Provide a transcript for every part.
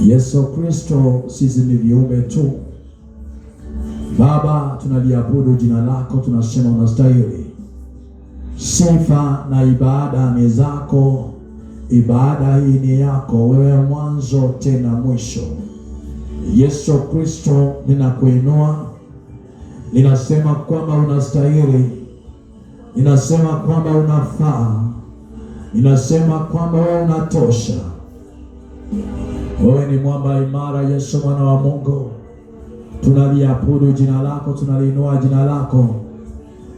Yesu Kristo, sisi ni viumbe tu. Baba, tunaliabudu jina lako, tunasema unastahili. Sifa na ibada ni zako. Ibada hii ni yako wewe, mwanzo tena mwisho. Yesu Kristo, ninakuinua, ninasema kwamba unastahili, ninasema kwamba unafaa, ninasema kwamba wewe unatosha. Wewe ni mwamba imara, Yesu mwana wa Mungu. Tunaliabudu jina lako, tunaliinua jina lako.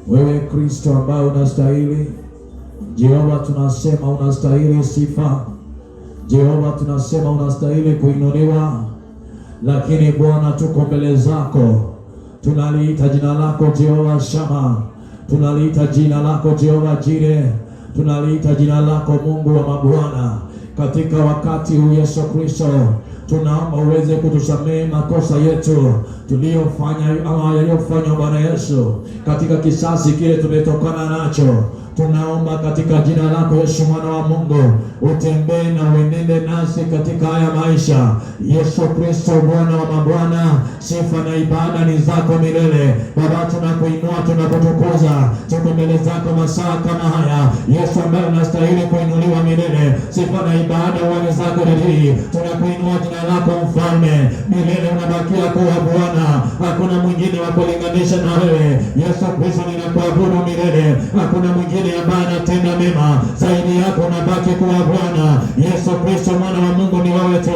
Wewe Kristo ambaye unastahili. Jehova, tunasema unastahili sifa. Jehova, tunasema unastahili kuinuliwa. Lakini Bwana, tuko mbele zako. Tunaliita jina lako Jehova Shama. Tunaliita jina lako Jehova Jire. Tunaliita jina lako Mungu wa mabwana. Katika wakati huu Yesu Kristo, tunaomba uweze kutusamehe makosa yetu tuliyofanya ama yaliyofanywa Bwana Yesu, katika kisasi kile tumetokana nacho. Tunaomba katika jina lako Yesu mwana wa Mungu, utembee na uenende nasi katika haya maisha. Yesu Kristo Bwana wa mabwana, sifa na ibada ni zako milele. Baba, tunakuinua, tunakutukuza, tuko mbele zako masaa kama haya. Yesu ambaye unastahili kuinuliwa milele, sifa na ibada ni zako milele. Tunakuinua jina lako mfalme, milele unabakia kuwa Bwana. Hakuna mwingine wa kulinganisha na wewe. Yesu Kristo, ninakuabudu milele. Hakuna mwingine ambaye anatenda mema zaidi yako, unabaki kuwa Bwana. Yesu Kristo mwana wa Mungu, ni wewe tu.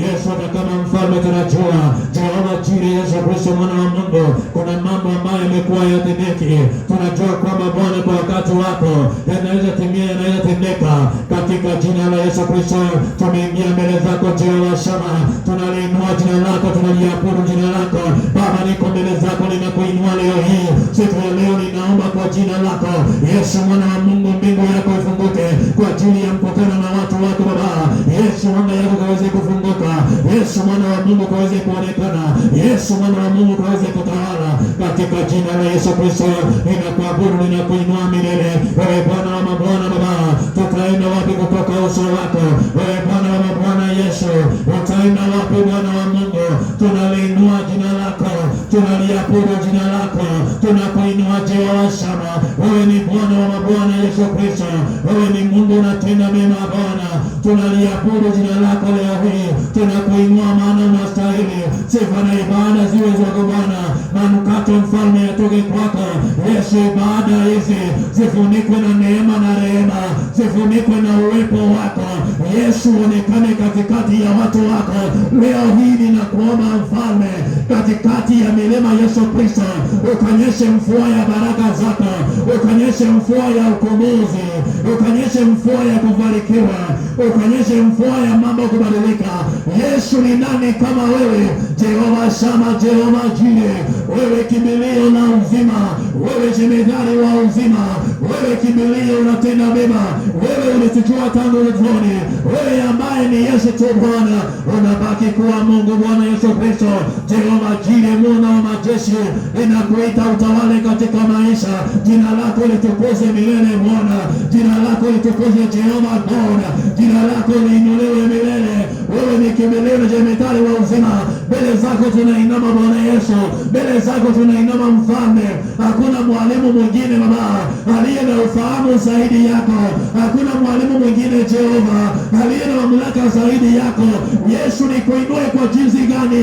Yesu, hata kama mfalme tunajua Jehova Jire, Yesu Kristo mwana wa Mungu, kuna mambo ambayo yamekuwa yatendeki. Tunajua kwamba Bwana, kwa wakati wako yanaweza timia, yanaweza tendeka. Katika jina la Yesu Kristo tumeingia mbele zako Jehova Shama. Tunaliinua jina lako, tunaliabudu jina lako Baba. Niko mbele zako, ninakuinua leo hii. Siku ya leo ninaomba kwa jina lako Yesu mwana wa Mungu, mbingu yako ifunguke kwa ajili ya mkutano na watu wako Baba. Yesu, anga yako kaweze kufunguka. Yesu mwana wa Mungu kaweze kuonekana. Yesu mwana wa Mungu kaweze kutawala. Katika jina la Yesu Kristo ninakuabudu, ninakuinua milele. Wewe Bwana wa mabwana Baba, tutaenda wapi kutoka uso wako? Wewe Bwana wa mabwana Yesu, utaenda wapi Bwana wa Mungu? Tunaliinua jina lako, tunaliabudu jina lako, tunakuinua Jehova Shama. Wewe ni Bwana wa mabwana Yesu Kristo, wewe ni Mungu unatenda mema Bwana. Tunaliabudu jina lako leo hii, tunakuinua maana unastahili. Sifa na ibada ziwe zako Bwana. Manukato mfalme yatoke kwako Yesu. Ibada hizi zifunikwe na neema na rehema, zifunikwe na uwepo wako Yesu. Onekane katikati ya watu wako leo hii. Ninakuomba mfalme, katikati ya milima Yesu Kristo, ukanyeshe mvua ya baraka zako, ukanyeshe mvua ya ukombozi, ukanyeshe mvua ya kubarikiwa, ukanyeshe mvua ya mambo kubadilika. Yesu, ni nani kama wewe? Jehova Shama, Jehova Jire, wewe kimbilio la uzima, wewe jemedari wa uzima, wewe kimbilio unatenda mema, wewe ulitujua tangu utotoni, wewe ambaye ni Yesu tu Bwana, unabaki kuwa Mungu Bwana Yesu Kristo. Jehova Jire, Mungu wa majeshi, ninakuita utawale katika maisha. Jina lako litukuzwe milele Bwana, jina lako litukuzwe Jehova Bwana, jina lako liinuliwe milele. Wewe ni kimbilio na jemedari wa uzima. Mbele zako tunainama Bwana Yesu, mbele zako tunainama mfalme. Hakuna mwalimu mwingine Baba aliye na ufahamu zaidi yako. Hakuna mwalimu mwingine Jehova aliye na mamlaka zaidi yako. Yesu, nikuinue kwa jinsi gani?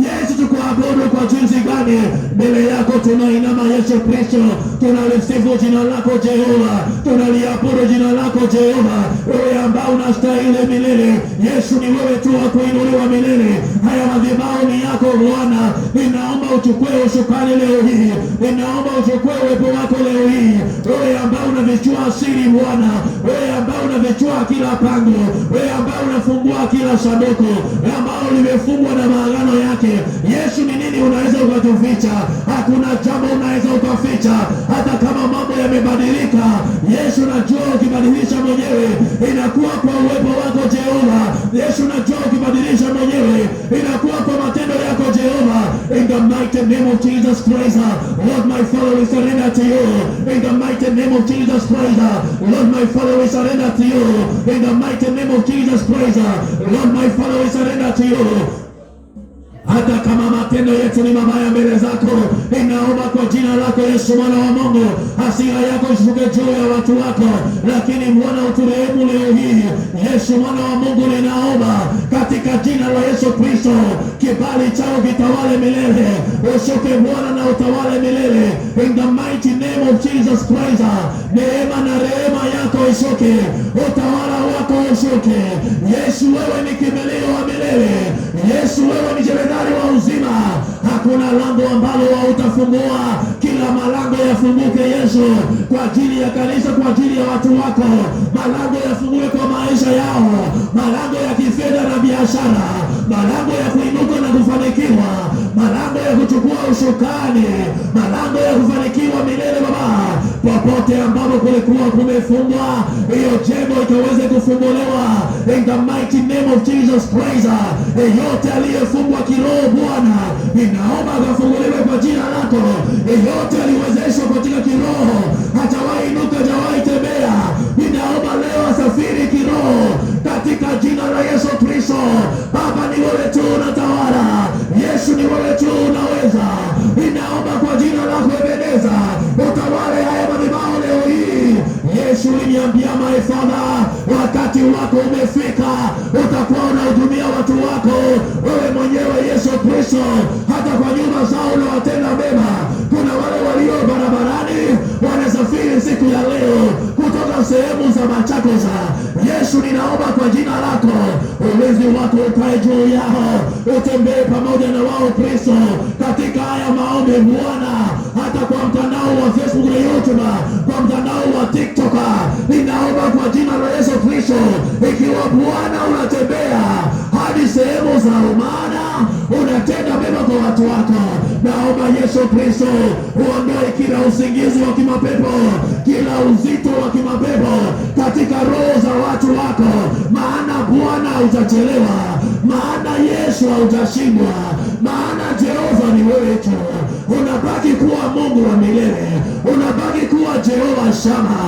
Yesu, tukuabudu kwa jinsi gani? Mbele yako tunainama Yesu Kristo, tunalisifu jina lako Jehova, tunaliabudu jina lako Jehova, wewe ambao unastahili milele. Yesu, ni wewe tu wa kuinuliwa milele. Haya madhabahu ni yako Bwana. Ninaomba uchukue usukani leo hii, ninaomba uchukue uwepo wako leo hii. Wewe ambao unavichua siri Bwana, wewe ambao unavichua kila pango, wewe ambao unafungua kila sanduku ambao limefungwa na maagano yake. Yesu, ni nini unaweza ukatuficha? Hakuna jambo unaweza ukaficha, hata kama mambo yamebadilika. Yesu, najua ukibadilisha mwenyewe inakuwa kwa uwepo wako Jehova. Yesu, najua ukibadilisha mwenyewe inakuwa kwa matendo yako Jehova. In the mighty name of Jesus Christ, Lord, my Father, we surrender to you. In the mighty name of Jesus Christ, Lord, my Father, we surrender to you. In the mighty name of Jesus Christ, Lord, my Father, we surrender to you. Hata kama matendo yetu ni mabaya mbele zako, ninaomba kwa jina lako Yesu mwana wa Mungu, hasira yako ishuke juu ya watu wako, lakini Bwana uturehemu leo hii. Yesu mwana wa Mungu, ninaomba katika jina la Yesu Kristo, kibali chao kitawale milele, ushuke Bwana na utawale milele. In the mighty name of Jesus Christ, neema na rehema yako ishuke, utawala wako ushuke. Yesu, wewe ni kimbilio wa milele. Yesu, wewe ni jemedari wa uzima. Hakuna lango ambalo hautafungua, kila malango yafunguke Yesu, kwa ajili ya kanisa, kwa ajili ya watu wako. Malango yafunguke kwa maisha yao, malango ya kifedha na biashara, malango ya kuinuka na kufanikiwa, malango ya kuchukua ushukani, malango ya kufanikiwa milele Baba. Popote ambapo kulikuwa kumefungwa, hiyo jengo ikaweze kufunguliwa. In the mighty name of Jesus Christ, yote aliyefungwa kiroho Bwana, ninaomba akafunguliwe kwa jina lako. Yote aliwezeshwa katika kiroho, hajawahi inuka, hajawahi tembea, ninaomba leo asafiri kiroho katika jina la Yesu Kristo. Baba, ni wewe tu unatawala. Yesu, ni wewe tu unaweza. Ninaomba kwa jina lako Ebeneza, utawale haya madhabahu leo hii. Yesu, uliniambia my Father, wakati wako umefika, utakuwa unahudumia watu wako wewe mwenyewe Yesu Kristo. Hata kwa nyumba zao unawatenda mema. Kuna wale walio barabarani wanasafiri siku ya leo kutoka sehemu za Machakos. Yesu, ninaomba kwa jina lako ulinzi wako ukae juu yao, utembee pamoja na wao Kristo katika haya maombi Bwana, hata kwa mtandao wa Facebook na YouTube, kwa mtandao wa TikTok. Ninaomba kwa jina la Yesu Kristo, ikiwa Bwana unatembea hadi sehemu za umana, unatenda mema kwa watu wako, naomba Yesu Kristo uondoe kila usingizi wa kimapepo, kila uzito wa kimapepo katika roho za watu wako. Maana Bwana hutachelewa, maana Yesu hautashindwa, maana Jehova ni wewe tu. Unabaki kuwa Mungu wa milele, unabaki kuwa Jehova Shama,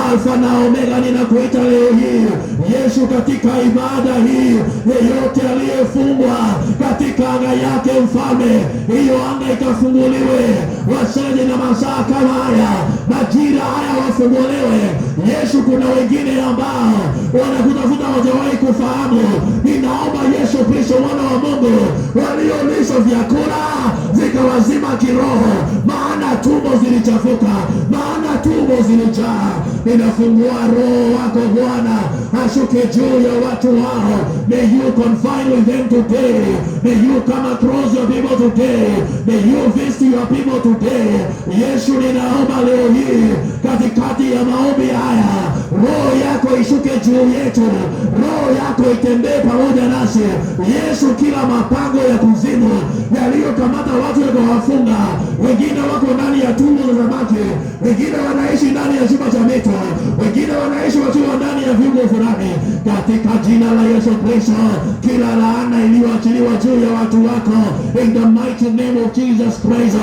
Alfa na Omega. Ninakuita leo hii Yesu, katika ibada hii, yeyote aliyefungwa katika anga yake Mfalme, hiyo anga ikafunguliwe. Wasaje na masaa kama haya, majira haya wafunguliwe Yesu. Kuna wengine ambao wanakutafuta hawajawahi kufahamu. Ninaomba Yesu Kristo mwana wa Mungu, waliolishwa vyakula vikawazima kiroho, maana tumbo zilichafuka, maana tumbo zilijaa. Ninafungua roho wako Bwana, ashuke juu ya watu wao. May you confine with them today. May you come across your people today. May you visit your people today. Yesu, ninaomba leo hii katikati ya maombi haya, roho yako ishuke juu yetu, roho yako itembee pamoja nasi Yesu. Kila mapango ya kuzimu yaliyokamata watu yakawafunga, wengine wako ndani ya tumbo za samaki, wengine wanaishi ndani ya chumba cha mito, wengine wanaishi wakiwa ndani ya viungo fulani, katika jina la Yesu Kristo, kila laana iliyoachiliwa juu ya watu wako, in the mighty name of Jesus Christ.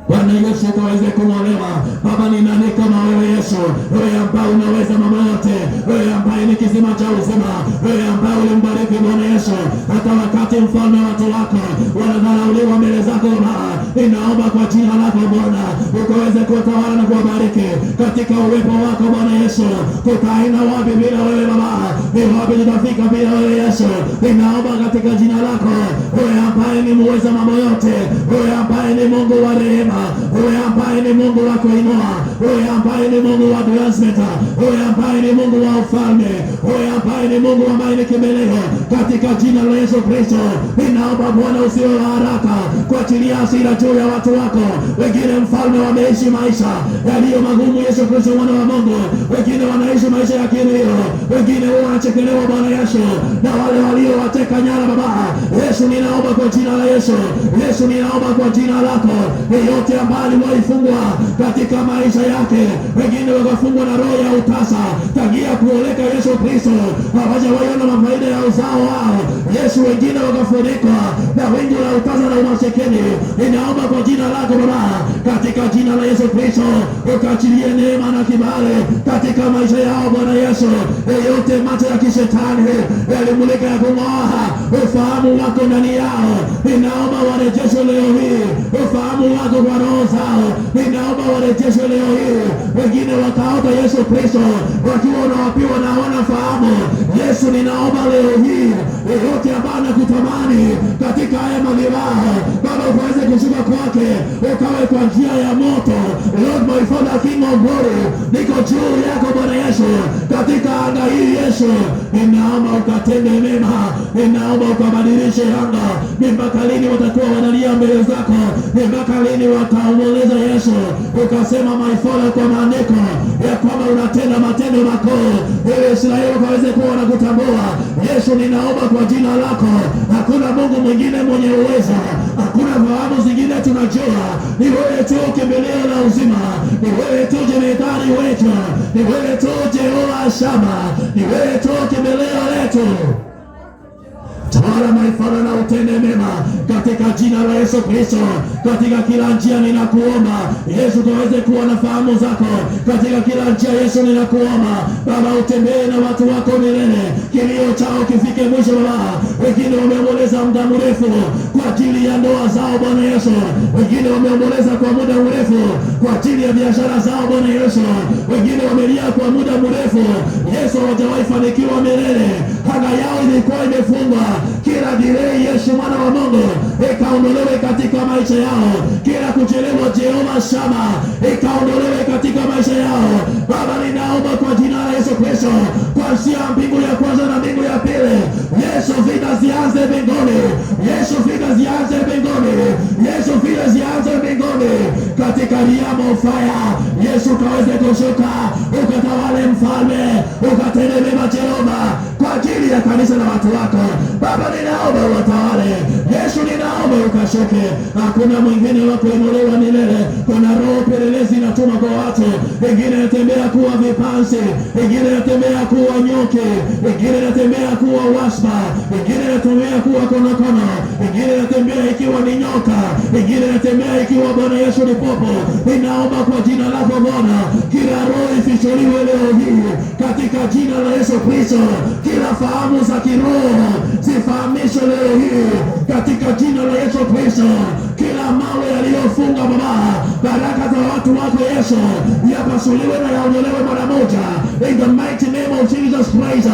Bwana Yesu kaweze kumolewa. Baba, ni nani kama wewe Yesu? Wewe ambaye unaweza mambo yote, wewe ambaye ni kisima cha uzima, wewe ambaye ulimbariki Bwana Yesu, hata wakati Mfalme watu wako wanadharauliwa mbele zako Baba, ninaomba kwa jina lako Bwana ukaweze kuwatawala na kuwabariki katika uwepo wako Bwana Yesu. Tutaenda wapi bila wewe Baba? Ni wapi tutafika bila wewe Yesu? Ninaomba katika jina lako, wewe ambaye ni muweza mambo yote, wewe ambaye ni Mungu wa rehema, wewe ambaye ni Mungu wa kuinua, wewe ambaye ni Mungu wa advancement, wewe ambaye ni Mungu wa ufalme, wewe ambaye ni Mungu ambaye ni kimbilio, katika jina la Yesu Kristo, ninaomba Bwana usiwe wa haraka kuachilia hasira juu ya watu wako. Wengine Mfalme wameishi maisha yaliyo magumu Yesu Kristo mwana wa Mungu, wengine wanaishi maisha ya kilio, wengine wanachekelewa Bwana Yesu, na wale waliowateka walioteka nyara Baba. Yesu ninaomba kwa jina la Yesu. Yesu ninaomba kwa jina lako, yeyote ambaye walifungwa katika maisha yake, wengine wakafungwa na roho ya utasa tangia kuoleka Yesu Kristo, hawajawaona mafaida ya uzao wao Yesu, wengine wakafunikwa na wingu la utasa na umasikini. Ninaomba kwa jina lako Baba, katika jina la Yesu Kristo, ukaachilie neema na kibali katika maisha yao Bwana Yesu. Yeyote macho ya kishetani yalimulika ya kung'oa ufahamu wako ndani yao, ninaomba warejesho leo hii ufahamu wako kwa roho zao. Ninaomba warejesho leo hii. Wengine wakaota Yesu Kristo wakiwa wanawapiwa na hawana fahamu. Yesu ninaomba leo hii yeyote ambaye anakutamani katika haya madhabahu Baba, ukaweze kushuka kwake, ukawe kwa njia ya moto. Lord my Father, King of Glory, niko juu yako Bwana Yesu katika anga hii Yesu. Ninaomba ukatende mema, ninaomba ukabadilishe anga. Ni mpaka lini watakuwa wanalia mbele zako? Ni mpaka lini wataomboleza Yesu? Ukasema my Father kwa maandiko ya kwamba unatenda matendo makuu ili Israeli wakaweze kuwa wanakutambua. Yesu ninaomba kwa jina lako, hakuna Mungu mwingine mwenye uwezo, hakuna fahamu zingine tunajua, ni wewe tu kimbilio la uzima, ni wewe tu jemedari wetu, ni wewe tu Jehova Shama, ni wewe tu kimbilio letu. Tawala my Father na utende mema katika jina la Yesu Kristo. Katika kila njia ninakuomba Yesu, kaweze kuwa na fahamu zako katika kila njia Yesu. Ninakuomba Baba, utembee na watu wako milele, kilio chao kifike mwisho Baba. Wengine wameomboleza muda mrefu kwa ajili ya ndoa zao Bwana Yesu, wengine wameomboleza kwa muda mrefu kwa ajili ya biashara zao Bwana Yesu, wengine wamelia kwa muda mrefu Yesu, hawajawahi fanikiwa milele, anga yao ilikuwa imefungwa. Kila delay Yesu mwana wa Mungu ikaondolewe katika maisha yao, kila kuchelewa Jehova Shama ikaondolewe katika maisha yao Baba. Ninaomba kwa jina la Yesu Kristo, kuanzia mbingu ya kwanza na mbingu ya pili Yesu, vita zianze mbinguni Yesu, vita zianze mbinguni Yesu, vita zianze mbinguni katika realm of fire Yesu, kaweze kushuka ukatawale mfalme, ukatende mema Jehova kwa ajili ya kanisa na watu wako Baba. Ninaomba watawale Yesu, ninaomba ukashuke. Hakuna mwingine wa kuinuliwa milele. Kuna roho pelelezi inatuma kwa watu, wengine natembea kuwa vipansi, wengine natembea kuwa nyoke, wengine natembea kuwa waspa, wengine natembea kuwa konokono, wengine natembea ikiwa ni nyoka, wengine natembea ikiwa Bwana Yesu ni popo. Ninaomba kwa jina lako Bwana, kila roho ifichuliwe leo hii katika jina la Yesu Kristo. Kila fahamu za kiroho zifahamishwe leo hii katika jina la Yesu Kristo. Kila mawe yaliyofunga Baba baraka za watu wako Yesu yapasuliwe na yaondolewe mara moja in the mighty name of Jesus Christ.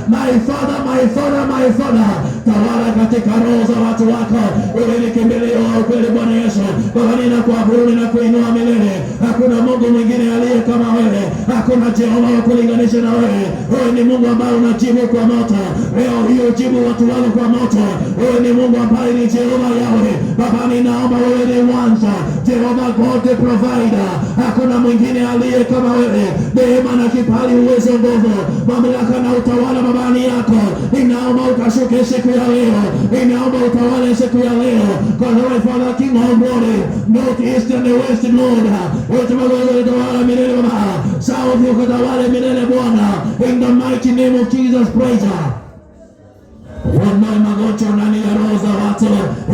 My Father, my Father, my Father, tawala katika roho za watu wako. Wewe ni kimbilio la ukweli Bwana Yesu. Baba, ninakuabudu na kuinua milele. Hakuna Mungu mwingine aliye kama wewe, hakuna Jehova wa kulinganisha na wewe. Wewe ni Mungu ambaye unajibu kwa moto. Leo hiyo jibu watu wako kwa moto. Wewe ni Mungu ambaye ni Jehova Yawe. Baba, ninaomba wewe ni mwanzo, Jehova God the provider. Hakuna mwingine aliye kama wewe. Neema na kibali, uwezo, nguvu, mamlaka na utawala Baba ni yako. Ninaomba ukashuke siku ya leo. Ninaomba utawale siku ya leo. Kwa Lord Father, King of Glory, North, East and the West Lord. Utawala milele Baba. South ukatawale milele Bwana. In the mighty name of Jesus Christ. Ondoe magonjwa ndani ya roho za watu,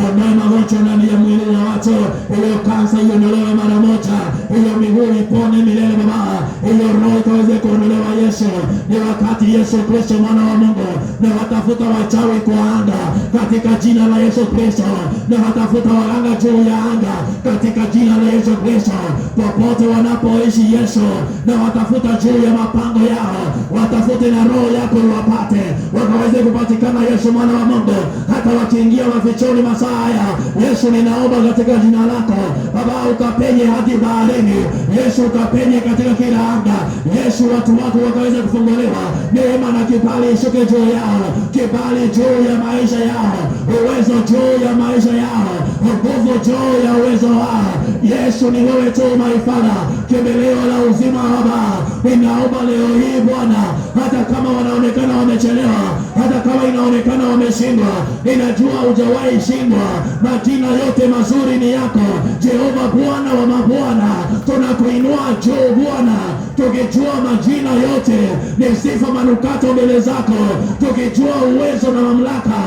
ondoe magonjwa ndani ya mwili wa watu. Hiyo kansa iondolewe mara moja, hiyo miguu ipone milele Baba, hiyo roho ikaweze kuondolewa Yesu. Ni wakati Yesu Kristo mwana wa Mungu na watafuta wachawi kwa anga katika jina la Yesu Kristo, na watafuta waganga juu ya anga katika jina la Yesu Kristo. Popote wanapoishi Yesu, na watafuta juu ya mapango yao, watafute na roho yako wapate, wakaweze kupatikana Yesu mwana wa Mungu. hata wakiingia mafichoni masaa haya. Yesu, ninaomba katika jina lako Baba, ukapenye hadi baharini. Yesu, ukapenye katika kila anga. Yesu, watu wako wakaweza kufunguliwa. Neema na kibali ishuke juu yao, kibali juu ya maisha yao, uwezo juu ya maisha yao, nguvu juu ya uwezo wao. Yesu, ni wewe tu my Father, kimbilio la uzima Baba. Ninaomba leo hii Bwana, hata kama wanaonekana wamechelewa, hata kama inaonekana wameshindwa, ninajua hujawahi shindwa. Majina yote mazuri ni yako Jehova, Bwana wa mabwana. Tunakuinua juu Bwana, tukijua majina yote ni sifa manukato mbele zako, tukijua uwezo na mamlaka,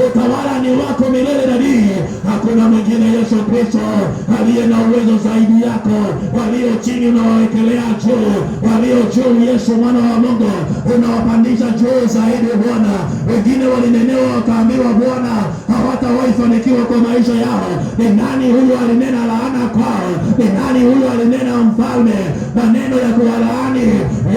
utawala ni wako milele na dini. Hakuna mwingine Yesu Kristo aliye na uwezo zaidi yako. Walio chini unawawekelea juu, walio juu Yesu mwana wa Mungu unawapandisha juu zaidi Bwana. Wengine walinenewa wakaambiwa Bwana hawatawahi fanikiwa kwa maisha yao. Ni nani huyu alinena laana kwao? Ni nani huyu alinena mfalme maneno ya kuwalaani?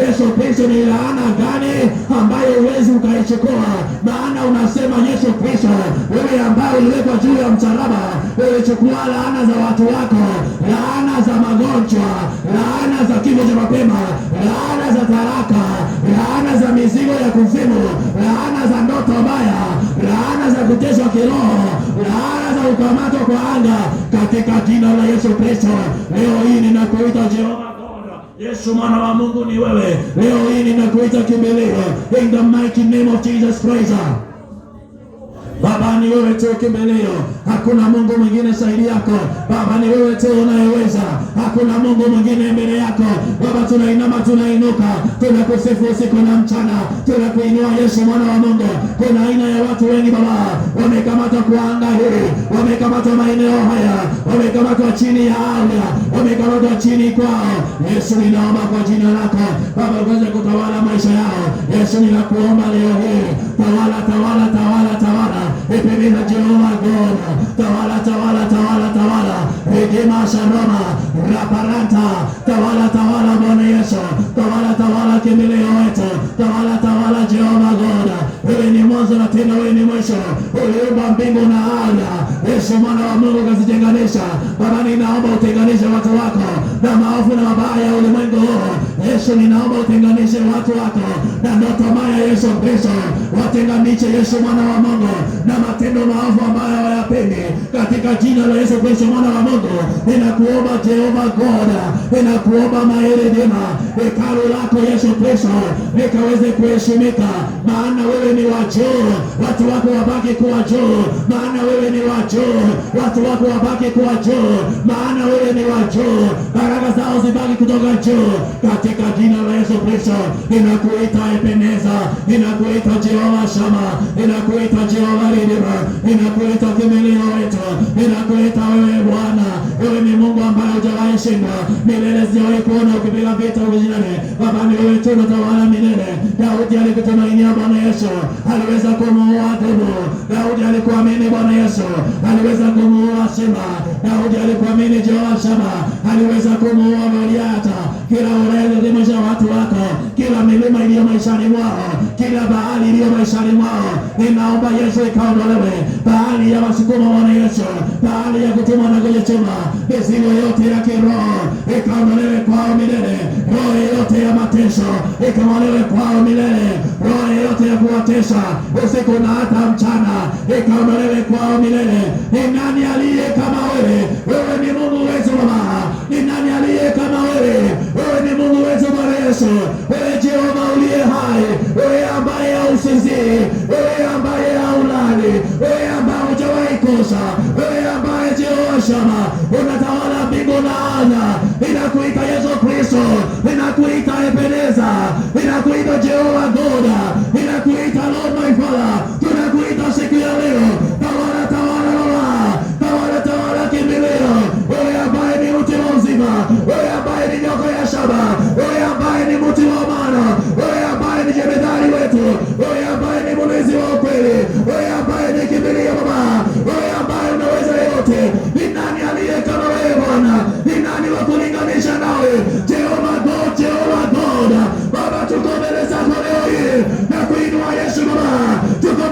Yesu Kristo, ni laana gani ambayo huwezi ukaichukua? Maana unasema Yesu Kristo, wewe ambaye uliwekwa juu ya msalaba, ulichukua laana za watu wako, laana za magonjwa, laana za kifo cha mapema, laana za taraka, laana za mizigo ya kuzimu, laana za ndoto mbaya, laana za kuteswa kiroho, laana za kukamatwa kwa anga, katika jina la Yesu Kristo. Leo hii ninakuita Jehova Yesu mwana wa Mungu, ni wewe. Leo hii ninakuita kimbilio, in the mighty name of Jesus Christ. Baba, ni wewe tu kimbilio, hakuna Mungu mwingine zaidi yako. Baba, ni wewe tu unayeweza, hakuna Mungu mwingine mbele yako. Baba, tunainama, tunainuka, tunakusifu usiku na mchana, tunakuinua Yesu mwana wa Mungu. Kuna aina ya watu wengi Baba, wamekamatwa kwa anga hili, wamekamatwa maeneo haya, wamekamatwa chini ya anga, wamekamatwa chini kwao. Yesu, ninaomba kwa jina lako Baba uweze kutawala maisha yao. Yesu, ninakuomba leo hii, tawala, tawala, tawala, tawala. Ipeleza Jehova God, tawala, tawala, tawala, tawala. Regema Sharoma, Raparanta, tawala, tawala Bwana Yesu, tawala, tawala kimbilio wetu, tawala, tawala Jehova God. Wewe ni mwanzo na tena wewe ni mwisho. Uliumba mbingu na anga. Yesu mwana wa Mungu kazitenganisha. Baba, ninaomba utenganishe watu wako na maovu na mabaya ya ulimwengu huu. Yesu, ninaomba utenganishe watu wako na ndoto mbaya. Yesu Kristo, watenganishe Yesu mwana wa Mungu na matendo maovu ambayo hawayapendi, katika jina la Yesu Kristo mwana wa Mungu. Ninakuomba Jehova God, ninakuomba maere dema, hekalu lako Yesu Kristo likaweze kuheshimika, maana wewe ni wa juu. Watu wako wabaki kuwa juu, maana wewe ni wa juu. Watu wako wabaki kuwa juu, maana wewe ni wa juu. Baraka zao zibaki kutoka juu, katika jina la Yesu Kristo. Ninakuita Ebeneza, ninakuita Jehova Shama, ninakuita Jehova Ridima, ninakuita kimbilio wetu, ninakuita wewe Bwana. Wewe ni Mungu ambaye hujawahi shindwa, milele sijawahi kuona ukipiga vita ujinane. Baba, ni wewe tu unatawala milele. Daudi alikutumainia Bwana Yesu, aliweza kumuua Dubu. Daudi alikuamini Bwana Yesu, aliweza kumuua Simba. Daudi alikuamini Jehova Shama, aliweza kumuua Goliata. Kila unayeelimisha watu wako, kila milima iliyo maishani mwao, kila bahari iliyo maishani mwao, ninaomba Yesu ikaondolewe. Bahari ya masukuma Bwana Yesu, bahari ya kutumwa na kujituma, mizigo yote ya kiroho ikaondolewe kwao milele. Roho yote ya mateso ikaondolewe kwao milele. Roho yote ya kuwatesa usiku na hata mchana ikaondolewe kwao milele. Ni nani aliye kama wewe? Wewe ni Mungu wetu Baba. Ni nani aliye kama wewe? Wewe ni Mungu wetu Bwana Yesu. Wewe Jehova uliye hai, wewe ambaye hausinzii, wewe ambaye haulali, wewe ambaye hujawahi kosa, wewe ambaye Jehova Shama unatawala mbingu na anga. Ninakuita Yesu Kristo, ninakuita Ebeneza, ninakuita Jehova God, ninakuita Lord my Father. Tunakuita siku ya leo, tawala, tawala Baba, tawala, tawala kimbilio. Wewe ambaye ni mti wa uzima, wewe ambaye ni nyoka ya shaba, wewe ambaye ni mti wa amana, wewe ambaye ni jemedari wetu, wewe ambaye ni mlinzi wa ukweli, wewe ambaye ni kimbilio Baba, wewe ambaye unaweza yote. Ni nani aliye kama wewe Bwana? Ni nani wa kulinganisha nawe? Jehova God, Jehova God. Baba, tuko mbele zako leo hii na kuinua Yesu Baba, tuko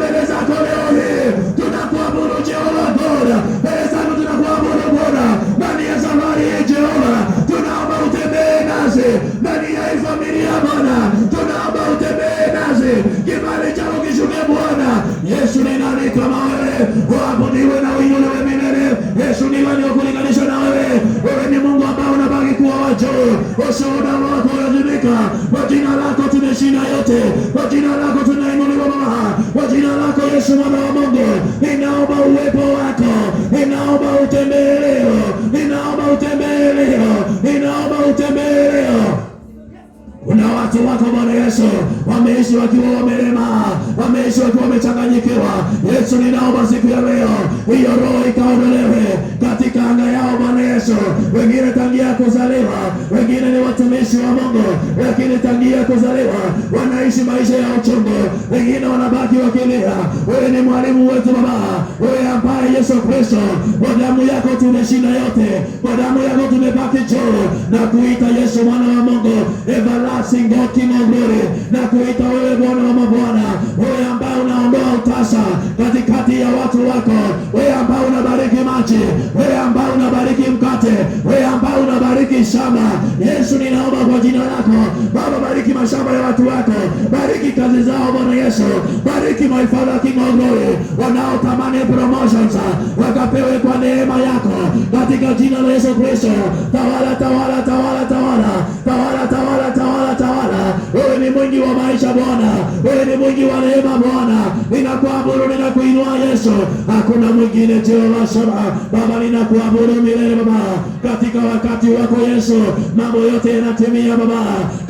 ni nani kama wewe? Waabudiwe na uinuliwe milele. Yesu ni nani wa kulinganishwa na wewe? Wewe ni Mungu ambaye unabaki kuwa wa juu. Ushuhuda wako unazimika. Kwa jina lako tumeshinda yote. Kwa jina lako tunainuliwa Baba. Kwa jina lako Yesu mwana wa Mungu, ninaomba uwepo wako, ninaomba utembee leo, ninaomba utembee leo, ninaomba utembee leo. Kuna watu wako Bwana Yesu wameishi wakiwa wamelema, wameishi wakiwa wamechanganyikiwa. Yesu, ninaomba siku ya leo hiyo roho ikaondolewe katika anga yao Bwana Yesu. Wengine tangia kuzaliwa, wengine ni watumishi wa Mungu, lakini tangia kuzaliwa wanaishi maisha ya uchungu, wengine wanabaki wakilia. Wewe ni mwalimu wetu Baba, wewe ambaye Yesu Kristo, kwa damu yako tumeshinda yote, kwa damu yako tumebaki juu, na kuita Yesu mwana wa Mungu, everlasting God, King of glory, na kuita wewe Bwana wa mabwana, wewe ambaye unaondoa utasa katikati ya watu wako, wewe ambaye unabariki maji, wewe ambaye unabariki mkate, wewe ambaye unabariki shamba. Yesu, ninaomba kwa jina lako Baba, bariki mashamba ya watu wako, bariki kazi zao Bwana Yesu, bariki my Father, King of glory, wanaotamani promotions wakapewe kwa neema yako katika jina la Yesu Kristo. Tawala, tawala, tawala, tawala, tawala, tawala, tawala, tawala. Wewe ni mwingi wa maisha Bwana, wewe ni mwingi wa neema Bwana. Ninakuabudu, ninakuinua Yesu, hakuna mwingine Jehova Shama. Baba, ninakuabudu milele Baba, katika wakati wako Yesu mambo yote yanatimia Baba,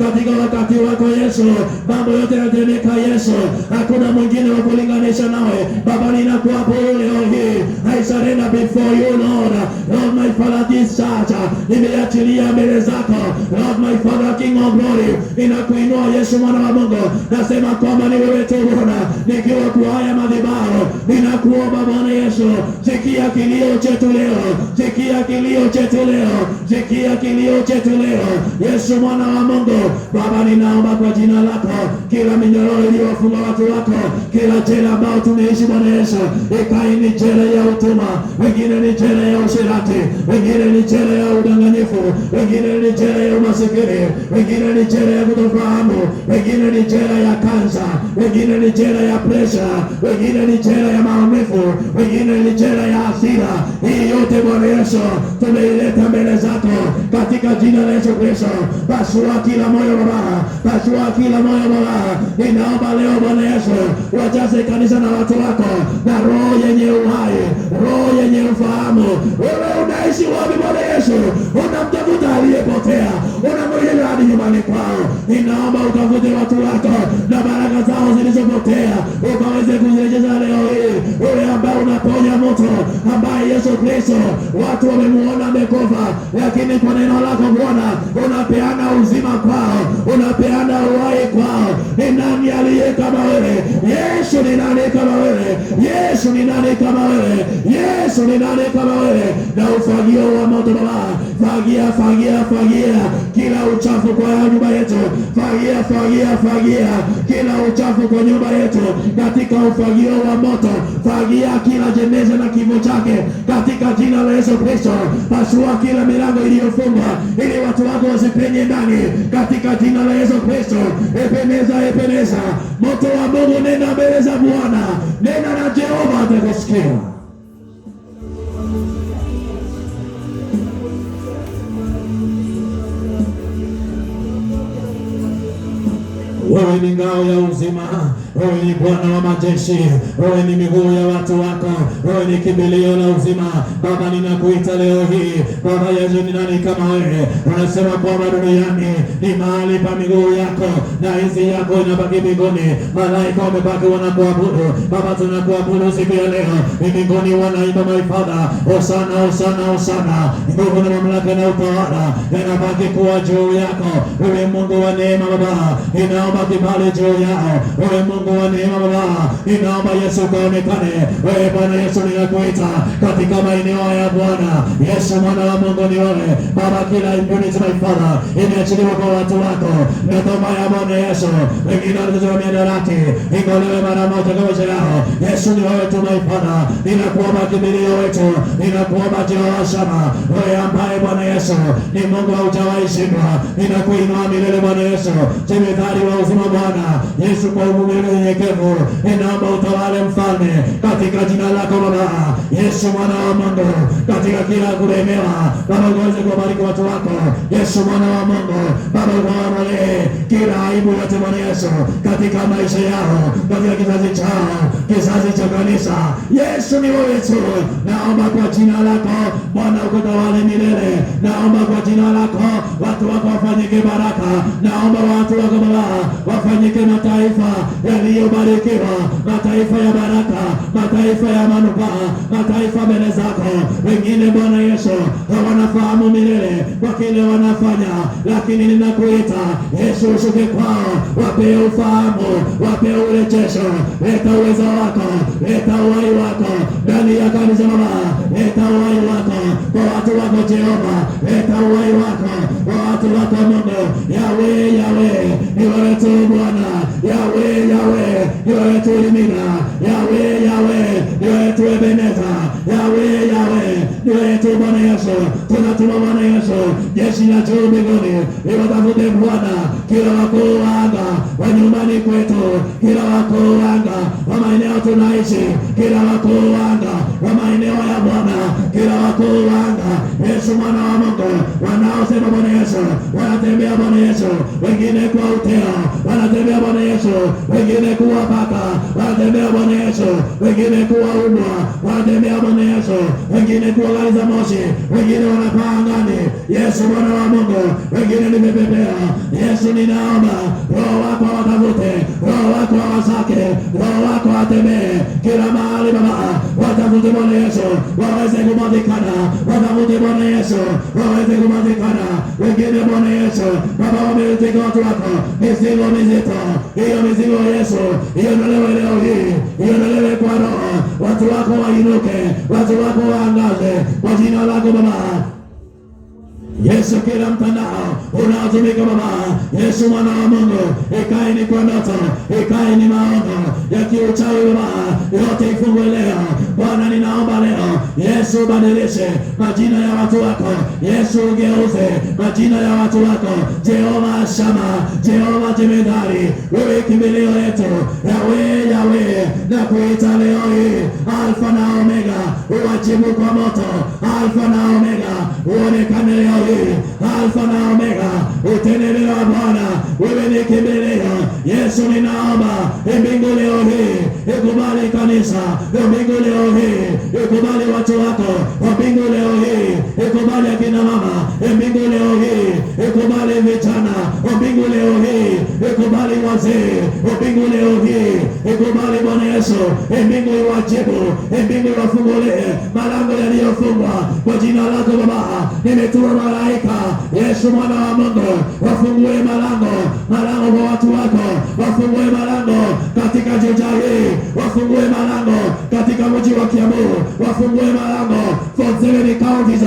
katika wakati wako Yesu mambo yote yanatendeka Yesu, hakuna mwingine wa kulinganisha nawe Baba. Ninakuabudu leo hii, I surrender before you Lord. Lord my Father, this church nimeachilia mbele zako Lord my Father, King of glory. Ninakuinua Yesu mwana wa Mungu, nasema kwamba ni wewe tu Bwana, nikiwa kwa haya madhabahu ninakuomba Bwana Yesu, sikia kilio chetu leo, sikia kilio chetu leo, sikia kilio chetu leo Yesu mwana wa Mungu. Baba, ninaomba kwa jina lako kila minyororo iliyofunga watu wako, kila jela ambao tumeishi Bwana Yesu, ikaini ni jela ya utumwa, wengine ni jela ya usherati, wengine ni jela ya udanganyifu, wengine ni jela ya umasikini, wengine ni jela ya kutofahamu, wengine ni jela ya kansa, wengine ni jela ya presha, wengine ni jela ya maumivu, wengine ni jela ya hasira. Hii yote Bwana Yesu tumeileta mbele zako katika jina la Yesu Kristo. Pasua kila moyo Baba, pasua kila moyo Baba. Ninaomba leo Bwana Yesu wajaze kanisa na watu wako na roho yenye uhai, roho yenye ufahamu. Wewe unaishi wapi Bwana Yesu? Unamtafuta aliyepotea, unamrejea hadi nyumbani kwao. Ninaomba utafute watu wako na baraka zao zilizopotea ukaweze kuzirejesha leo hii. Wewe ambaye unaponya mtu ambaye Yesu Kristo watu wamemuona amekufa, lakini kwa neno lako Bwana unapeana uzima kwao, unapeana uhai kwao. Ni nani aliye kama wewe Yesu? Ni nani kama wewe Yesu? Ni nani kama wewe Yesu? Ni nani kama wewe? Na ufagio wa moto Baba, fagia, fagia, fagia kila uchafu kwa nyumba yetu, fagia, fagia, fagia kila uchafu kwa nyumba yetu katika ufagio wa moto, fagia kila jeneza na kifo chake katika jina la Yesu Kristo. Pasua kila milango iliyofungwa ili watu wako wasipenye ndani katika jina la Yesu Kristo. Epeneza, epeneza moto wa Mungu, nena mbele za Bwana, nena na Jehova atakusikia. Wewe ni ngao ya uzima, wewe ni Bwana wa majeshi, wewe ni miguu ya watu wako, wewe ni kimbilio la uzima. Baba, ninakuita leo hii Baba Yesu, ni nani kama wewe? Unasema kwamba duniani ni mahali pa miguu yako na enzi yako inabaki mbinguni, malaika wamebaki wanakuabudu. Baba, tunakuabudu siku ya leo, mbinguni wanaimba my Father, Hosana, Hosana, Hosana. Nguvu na mamlaka na utawala yanabaki kuwa juu yako. Wewe Mungu wa neema Baba, ninaomba kibali juu yao. Wewe Mungu wa neema Baba, ninaomba Yesu kaonekane. Wewe Bwana Yesu, ninakuita katika maeneo ya Bwana Yesu mwana wa Mungu, ni wewe Baba. Kila impunity my Father imeachiliwa kwa watu wako, natoma ya Bwana Yesu. Wengine wanatazama miadarati, ingolewe mara moja kwa maisha yao. Yesu, ni wewe tu my Father, ninakuomba kimbilio wetu, ninakuomba Jehova Shama, wewe ambaye Bwana Yesu ni Mungu haujawahi shindwa. Ninakuinua milele Bwana Yesu, jemedari wa uzima Bwana Yesu, kwa umumele unyenyekevu. Ninaomba utawale mfalme, katika jina lako Baba Yesu mwana wa Mungu, katika kila kulemewa Baba, uweze kubariki watu wako Yesu mwana wa Mungu. Baba, ukawaondolee kila aibu yote Bwana Yesu katika maisha yao, katika kizazi chao, kizazi cha kanisa. Yesu ni wewe tu. Naomba kwa jina lako Bwana ukutawale milele. Naomba kwa jina lako watu wako wafanyike baraka. Naomba watu wako Baba wafanyike mataifa yaliyobarikiwa, mataifa ya baraka, mataifa ya manufaa, mataifa mbele zako. Wengine Bwana Yesu wanafahamu milele kwa kile wanafanya, lakini ninakuita Yesu, ushuke kwao, wape ufahamu, wape urejesho. Leta uwezo wako, leta uhai wako ndani ya kanisa Baba. Leta uhai wako kwa watu wako Jehova. Leta uhai wako kwa watu wako Mungu. Yawe, Yawe, ni wewe tu Bwana. Yawe, Yawe, ni wewe tu Elimina. Yawe, Yawe, ni wewe tu Ebeneza. Yawe, Yawe, ni wewe tu Bwana Yesu. Tunatuma Bwana Yesu jeshi la juu mbinguni liwatafute Bwana kila wakuu wa anga wa nyumbani kwetu, kila wakuu wa anga wa maeneo tunaishi, kila wakuu wa anga wa maeneo ya Bwana, kila wakuu wa anga Yesu mwana wa Mungu, wanaosema Bwana Yesu wanatembea Bwana Yesu, wengine kwa uteo wanatembea Bwana Yesu, wengine kuwa paka wanatembea Bwana Yesu, wengine kuwa umbwa wanatembea Bwana Yesu, wengine kuwa gari za moshi, wengine wanapaa angani Yesu mwana wa Mungu, wengine nimepepea Yesu. Ninaomba Roho wako watafute, Roho wako wasake, Roho wako atembee kila mahali Baba, watafute Bwana Yesu waweze kupatikana, watafute Bwana Yesu waweze kupatikana. Wengine Bwana Yesu Baba wameleteka watu wako mizigo mizito, hiyo mizigo Yesu iondolewe leo hii, iondolewe kwa Roho. Watu wako wainuke, watu wako waangaze kwa jina lako Baba Yesu. Kila mtandao unaotumika Baba Yesu mwana wa Mungu, ikae ni kwa ndoto, ikae ni maono ya kiuchawi Baba, yote ifungwe leo Bwana. Ninaomba leo Yesu badilishe majina ya watu wako Yesu, ugeuze majina ya watu wako Jehova Shama, Jehova Jemedari, wewe kimbilio letu. Yawe, Yawe, na kuita leo hii Alfa na Omega, uwajibu kwa moto. Alfa na Omega, uonekane leo hii. Alfa na Omega, utenelewa Bwana, wewe ni kimbilio. Yesu ninaomba mbingu leo hii ikubali kanisa, mbingu leo hii ikubali watu wako, mbingu leo hii ikubali akina mama, mbingu leo hii ikubali vijana, mbingu leo hii ikubali wazee, mbingu leo hii ikubali Bwana Yesu, mbingu iwajibu, mbingu iwafungulie malango yaliyofungwa kwa jina lako Baba. Nimetuma malaika Yesu mwana wa Mungu, wafungue malango, malango kwa watu wako, wafungue malango katika jiji hili, wafungue malango katika mji wa Kiambu, wafungue malango for 7 counties.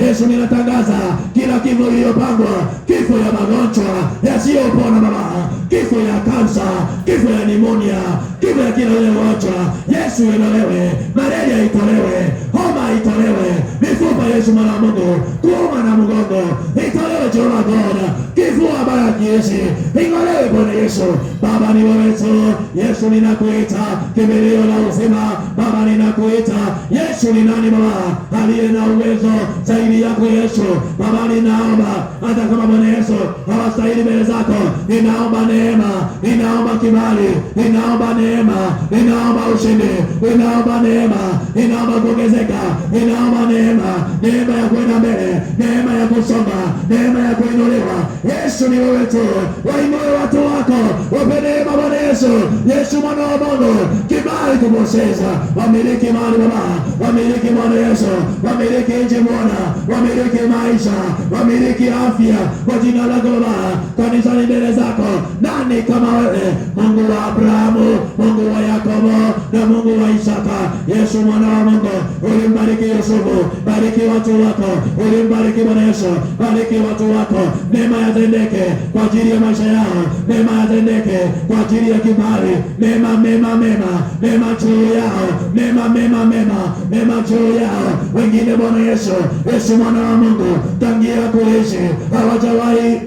Yesu ninatangaza kila kifo iliyopangwa, kifo ya magonjwa yasiyopona Baba, kifo ya kansa, kifo ya pneumonia, kifo ya kila ugonjwa Yesu iondolewe, malaria itolewe, homa itolewe, mifupa Yesu mwana wa Mungu, kuuma na mgongo itolewe Jehova Bwana, kifua bara kiesi itolewe Bwana Yesu. Baba ni wewe tu Yesu, ninakuita kimbilio la uzima Baba, ninakuita Yesu. Ni nani Baba aliye na uwezo zaidi yako Yesu? Baba ninaomba hata kama Bwana Yesu hawastahili mbele zako, ninaomba neema, ninaomba kibali, ninaomba neema, ninaomba ushindi, ninaomba neema, ninaomba kuongezeka, ninaomba neema, neema ya kwenda mbele, neema ya kusonga, neema ya kuinuliwa. Yesu ni wewe tu, wainue watu wako, wape neema Bwana Yesu. Yesu mwana wa Mungu, kibali kumoseza, wamiliki mali Baba, wamiliki Bwana Yesu, wamiliki nchi Bwana, wamiliki maisha, wamiliki afya kwa jina lako Baba. Kanisa ni mbele zako, nani kama wewe? Mungu wa Abrahamu, Mungu wa Yakobo na Mungu wa Isaka. Yesu mwana wa Mungu, ulimbariki Yusufu, bariki watu wako, ulimbariki Bwana Yesu, bariki watu wako. Neema yatendeke kwa ajili ya maisha yao, neema yatendeke kwa ajili ya kibali, neema mema juu yao, neema juu yao. Wengine Bwana Yesu, Yesu mwana wa Mungu, tangia kuishi hawajawahi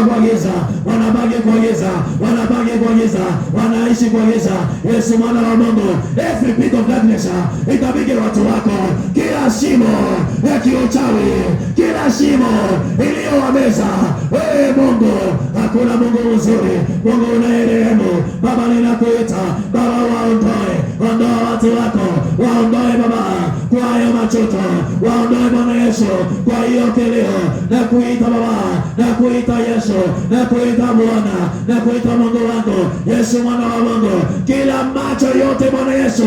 kwa giza, wanabaki kwa giza, wanabaki kwa giza, wanaishi kwa giza. Yesu mwana wa Mungu, every pit of darkness itabiki watu wako, kila shimo ya kiuchawi, kila shimo iliyowameza wewe Mungu. Hakuna Mungu mzuri, Mungu unayerehemu. Baba ninakuita, Baba waondoe, ondoa watu wako, waondoe Baba kwa hayo machuto, waondoe Bwana Yesu kwa hiyo kilio. Na kuita Baba, na kuita Yesu, na kuita Bwana, na kuita Mungu wangu, Yesu mwana wa Mungu. Kila macho yote Bwana Yesu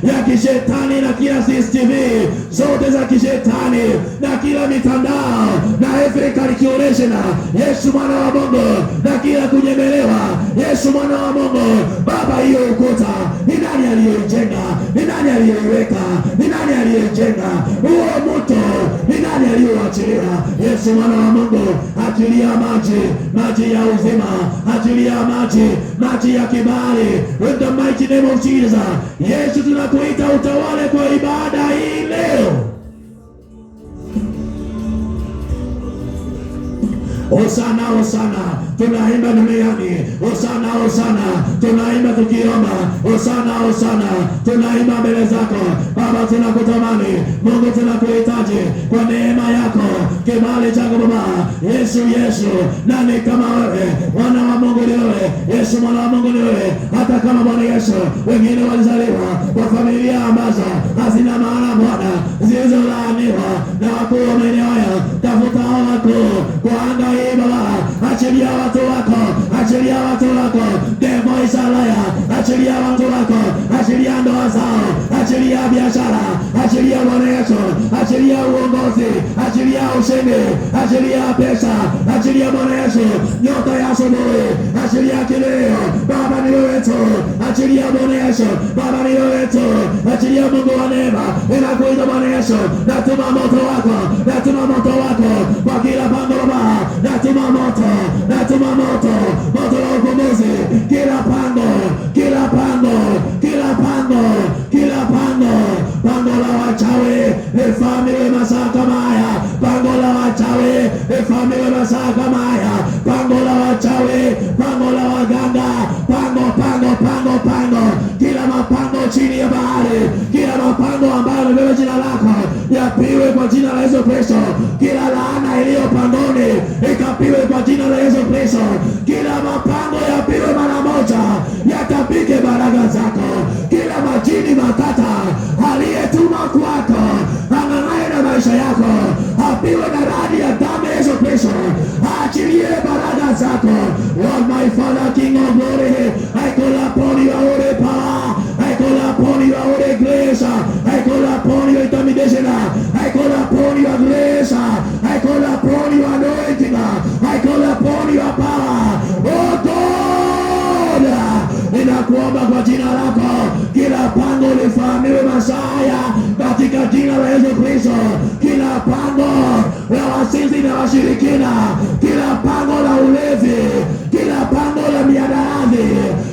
ya kishetani na kila CCTV zote za kishetani na kila mitandao na every calculation, Yesu mwana wa Mungu, na kila kunyemelewa, Yesu mwana wa Mungu. Baba, hiyo ukuta ni nani aliyojenga? Ni nani aliyeweka? Ni nani aliyejenga? Huo moto ni nani aliyoachilia? Yesu mwana wa Mungu, achilia maji, maji ya uzima, achilia maji, maji ya kibali, in the mighty name of Jesus. Yesu, tunakuita utawale kwa ibada hii leo. Hosana, hosana, tunaimba duniani. Hosana, hosana, tunaimba tukiomba. Hosana, hosana, tunaimba mbele zako Baba. Tunakutamani Mungu, tunakuhitaji kwa neema yako, kibali chako Baba. Yesu, Yesu, nani kama wewe? Mwana wa Mungu ni wewe, Yesu mwana wa Mungu ni wewe. Hata kama Bwana Yesu wengine walizaliwa kwa familia ambazo hazina maana Bwana, zilizolaaniwa na wakuu wa maeneo haya, tafuta hao wakuu kwa anga hii Baba. Achilia watu wako, achilia watu wako, the voice alaya, achilia watu wako, achilia ndoa zao, achilia biashara, achilia Bwana Yesu, achilia uongozi, achilia ushindi, achilia pesa, achilia Bwana Yesu nyota ya asubuhi, achilia kileo Baba, ni wewe tu, achilia Bwana Yesu Baba, ni wewe tu, achilia Mungu wa neema. Ninakuita Bwana Yesu, natuma moto wako, natuma moto wako kwa kila pango Baba, natuma moto, natuma moto, moto wa ukombozi, kila pango, kila pango, kila pango, kila pango, pango la wachawi ifamiwe masaa kama haya, pango la wachawi ifamiwe masaa kama haya, pango la wachawi, pango la waganga, pango, pango, pango, pango, kila mapango chini ya bahari, kila mapango ambayo yamebeba jina lako yapiwe kwa jina la Yesu Kristo. Kila laana iliyo pangoni ikapiwe kwa jina la Yesu Kristo. Kila mapango yapiwe mara moja, yatapike baraka zako. Kila majini makata aliyetuma kwako ang'ang'ane na maisha yako, apiwe na radi ya damu ya Yesu Kristo. Achilie baraka zako. Lord my Father, King of glory, I call upon your holy power, I call upon your holy grace, I call upon your intermediation, I call upon your grace, I call upon your anointing, I call upon your power. Oh God, ninakuomba kwa jina lako, kila pango lifahamiwe Masaya katika jina la Yesu Kristo. Kila pango la wasinzi na washirikina, kila pango la ulevi, kila pango la miadarati,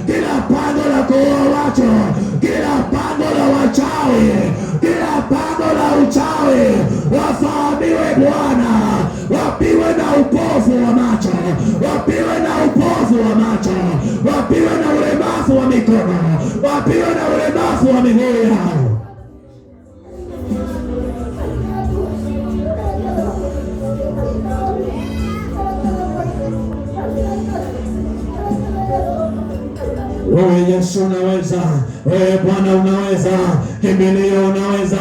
kila pango la kuoa watu, kila pango la wachawi, kila pango la uchawi, wafahamiwe Bwana. Wapiwe na upofu wa macho, wapiwe na upofu wa macho, wapiwe na ulemavu wa mikono, wapiwe na ulemavu wa miguu yao. Wewe Yesu unaweza, wewe Bwana unaweza, kimbilio unaweza,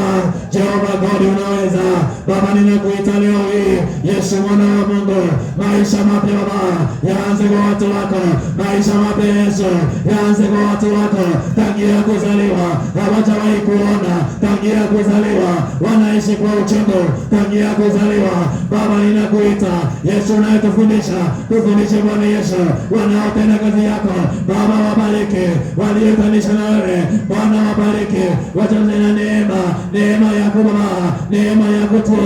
Jehova God unaweza. Baba, ninakuita leo hii, Yesu mwana wa Mungu, maisha mapya Baba yaanze kwa watu wako, maisha mapya Yesu yaanze kwa watu wako. Tangia kuzaliwa hawajawahi kuona, tangia kuzaliwa wanaishi kwa uchungu, tangia kuzaliwa. Baba, ninakuita Yesu unayetufundisha, tufundishe Bwana Yesu wanaotenda kazi yako Baba, wabariki waliotanisha na wewe, Bwana wabariki, wajaze na neema yako Baba, neema yako tu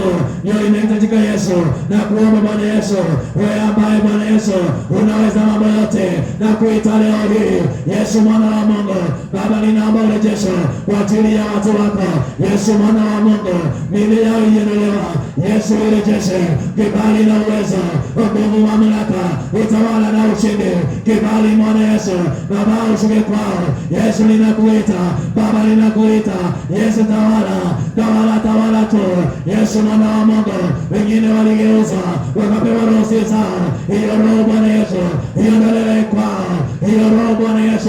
ndio inahitajika Yesu, na kuomba Bwana Yesu, wewe ambaye Bwana Yesu unaweza mambo yote, na kuita leo hii Yesu mwana wa Mungu Baba, ninaomba urejesho kwa ajili ya watu wako Yesu mwana wa Mungu, mili yao ienelewa Yesu, urejeshe kibali na uwezo, nguvu, mamlaka, utawala na ushindi, kibali Bwana Yesu Baba, ushuke kwao Yesu, ninakuita Baba, ninakuita Yesu, tawala tu Yesu mwana wa Mungu. Wengine waligeuza wakapewa roho zao, hiyo roho Bwana Yesu iondolewe kwao, hiyo roho Bwana Yesu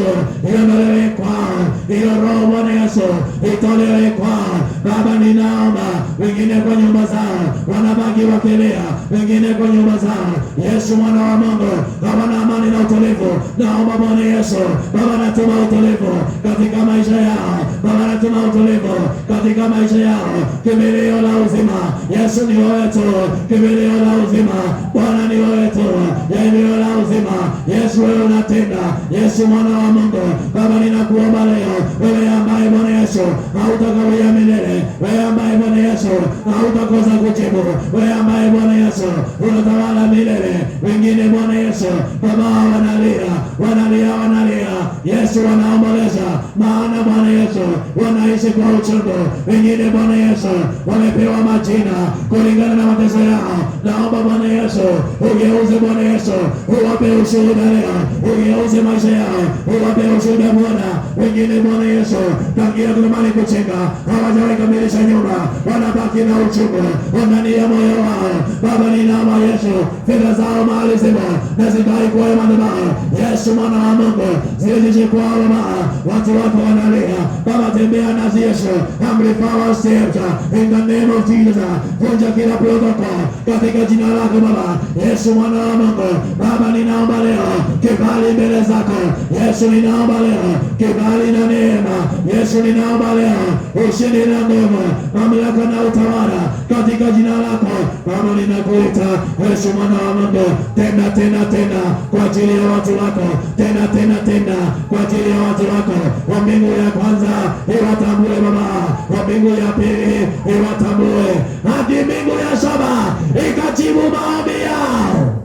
iondolewe kwao, hiyo roho Bwana Yesu itolewe kwao Baba, ninaomba. Wengine kwa nyumba zao wanabaki wakilia, wengine kwa nyumba zao Yesu mwana wa Mungu hawana amani na utulivu, naomba Bwana Yesu Baba, natuma utulivu katika maisha yao Baba, natuma utulivu katika maisha yao, kimbilio la uzima Yesu ni wewe tu, kimbilio la uzima Bwana ni wewe tu, kimbilio la uzima Yesu, wewe unatenda Yesu mwana wa Mungu Baba, ninakuomba leo, wewe ambaye Bwana Yesu hautakawia milele, wewe ambaye Bwana Yesu hautakosa kujibu, wewe ambaye Bwana Yesu unatawala milele. Wengine Bwana Yesu Baba wanalia Yesu, wanaomboleza, maana Bwana Yesu wanaishi kwa uchungu. Wengine Bwana Yesu wamepewa majina kulingana na mateso yao, naomba Bwana Yesu ugeuze Bwana Yesu, uwape ushuhuda leo, ugeuze maisha yao, uwape ushuhuda Bwana. Wengine Bwana Yesu tangia kutamani kuchenga, hawajawahi kamilisha nyumba, wanabaki na uchungu ndani ya moyo wao Baba, ninaomba Yesu, fedha zao mahali zipo na zikai kwa madhabahu Yesu mwana wa Mungu, zirejeshwe kwao Baba, watu wako wanalia Baba, tembea nasi Yesu, amplify our steps in the name of Jesus, vunja kila protocol katika jina lako Baba Yesu mwana wa Mungu Baba, ninaomba leo kibali mbele zako Yesu, ninaomba leo kibali na neema Yesu, ninaomba leo ushindi na nguvu, mamlaka na utawala katika jina lako Baba, ninakuita Yesu mwana wa Mungu, tena kwa ajili ya watu wako, tena kwa ajili ya watu wako. Wa mbingu ya kwanza iwatambue Baba, wa mbingu ya pili iwatambue, hadi mbingu ya saba ikajibu maombi yao.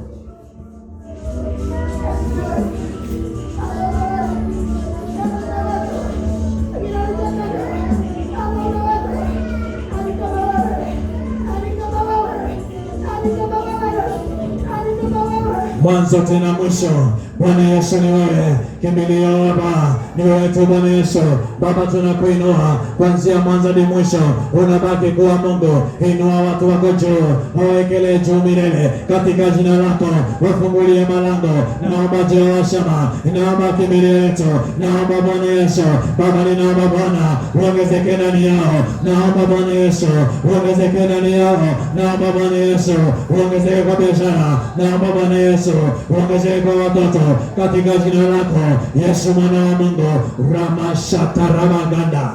Mwanzo tena mwisho, Bwana Yesu ni wewe, kimbilio Baba ni wewe tu Bwana Yesu Baba, tunakuinua kuanzia mwanzo hadi mwisho, unabaki kuwa Mungu. Inua watu wako juu, wawekelee juu milele katika jina lako, wafungulie malango. Naomba Jehova Shama, naomba kimbilio letu, naomba Bwana Yesu Baba, ninaomba Bwana uongezeke ndani yao, naomba Bwana Yesu uongezeke ndani yao, naomba Bwana Yesu uongezeke kwa biashara, naomba Bwana Yesu uongezeke kwa watoto katika jina lako Yesu mwana wa Mungu. Ramashata ramaganda.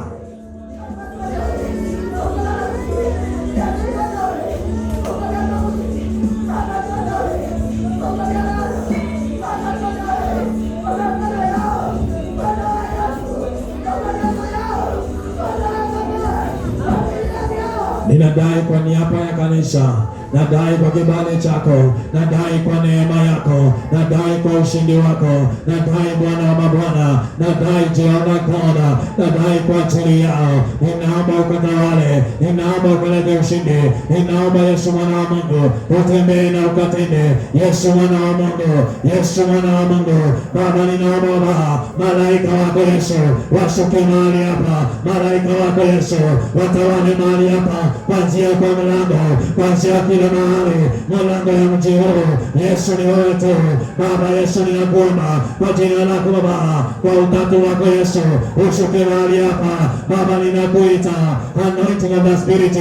Ninadai kwa niaba ya kanisa, nadai kwa kibali chako, nadai kwa neema yako, nadai kwa ushindi wako, nadai Bwana wa mabwana, nadai Jehova Koda, nadai kwa ajili yao. Ninaomba ukatawale, ninaomba ukalete ushindi, ninaomba Yesu mwana wa Mungu utembee na ukatende. Yesu mwana wa Mungu, Yesu mwana wa Mungu Baba, ninaomba Baba, malaika wako Yesu washuke mahali hapa, malaika wako Yesu watawale mahali hapa, kuanzia kwa mlango, kuanzia kila mahali, mlango ya mji huu. Yesu ni wewe tu Baba. Yesu ninakuomba kwa jina lako Baba, kwa utatu wako Yesu ushuke mahali hapa Baba, ninakuita anointing of the Spirit,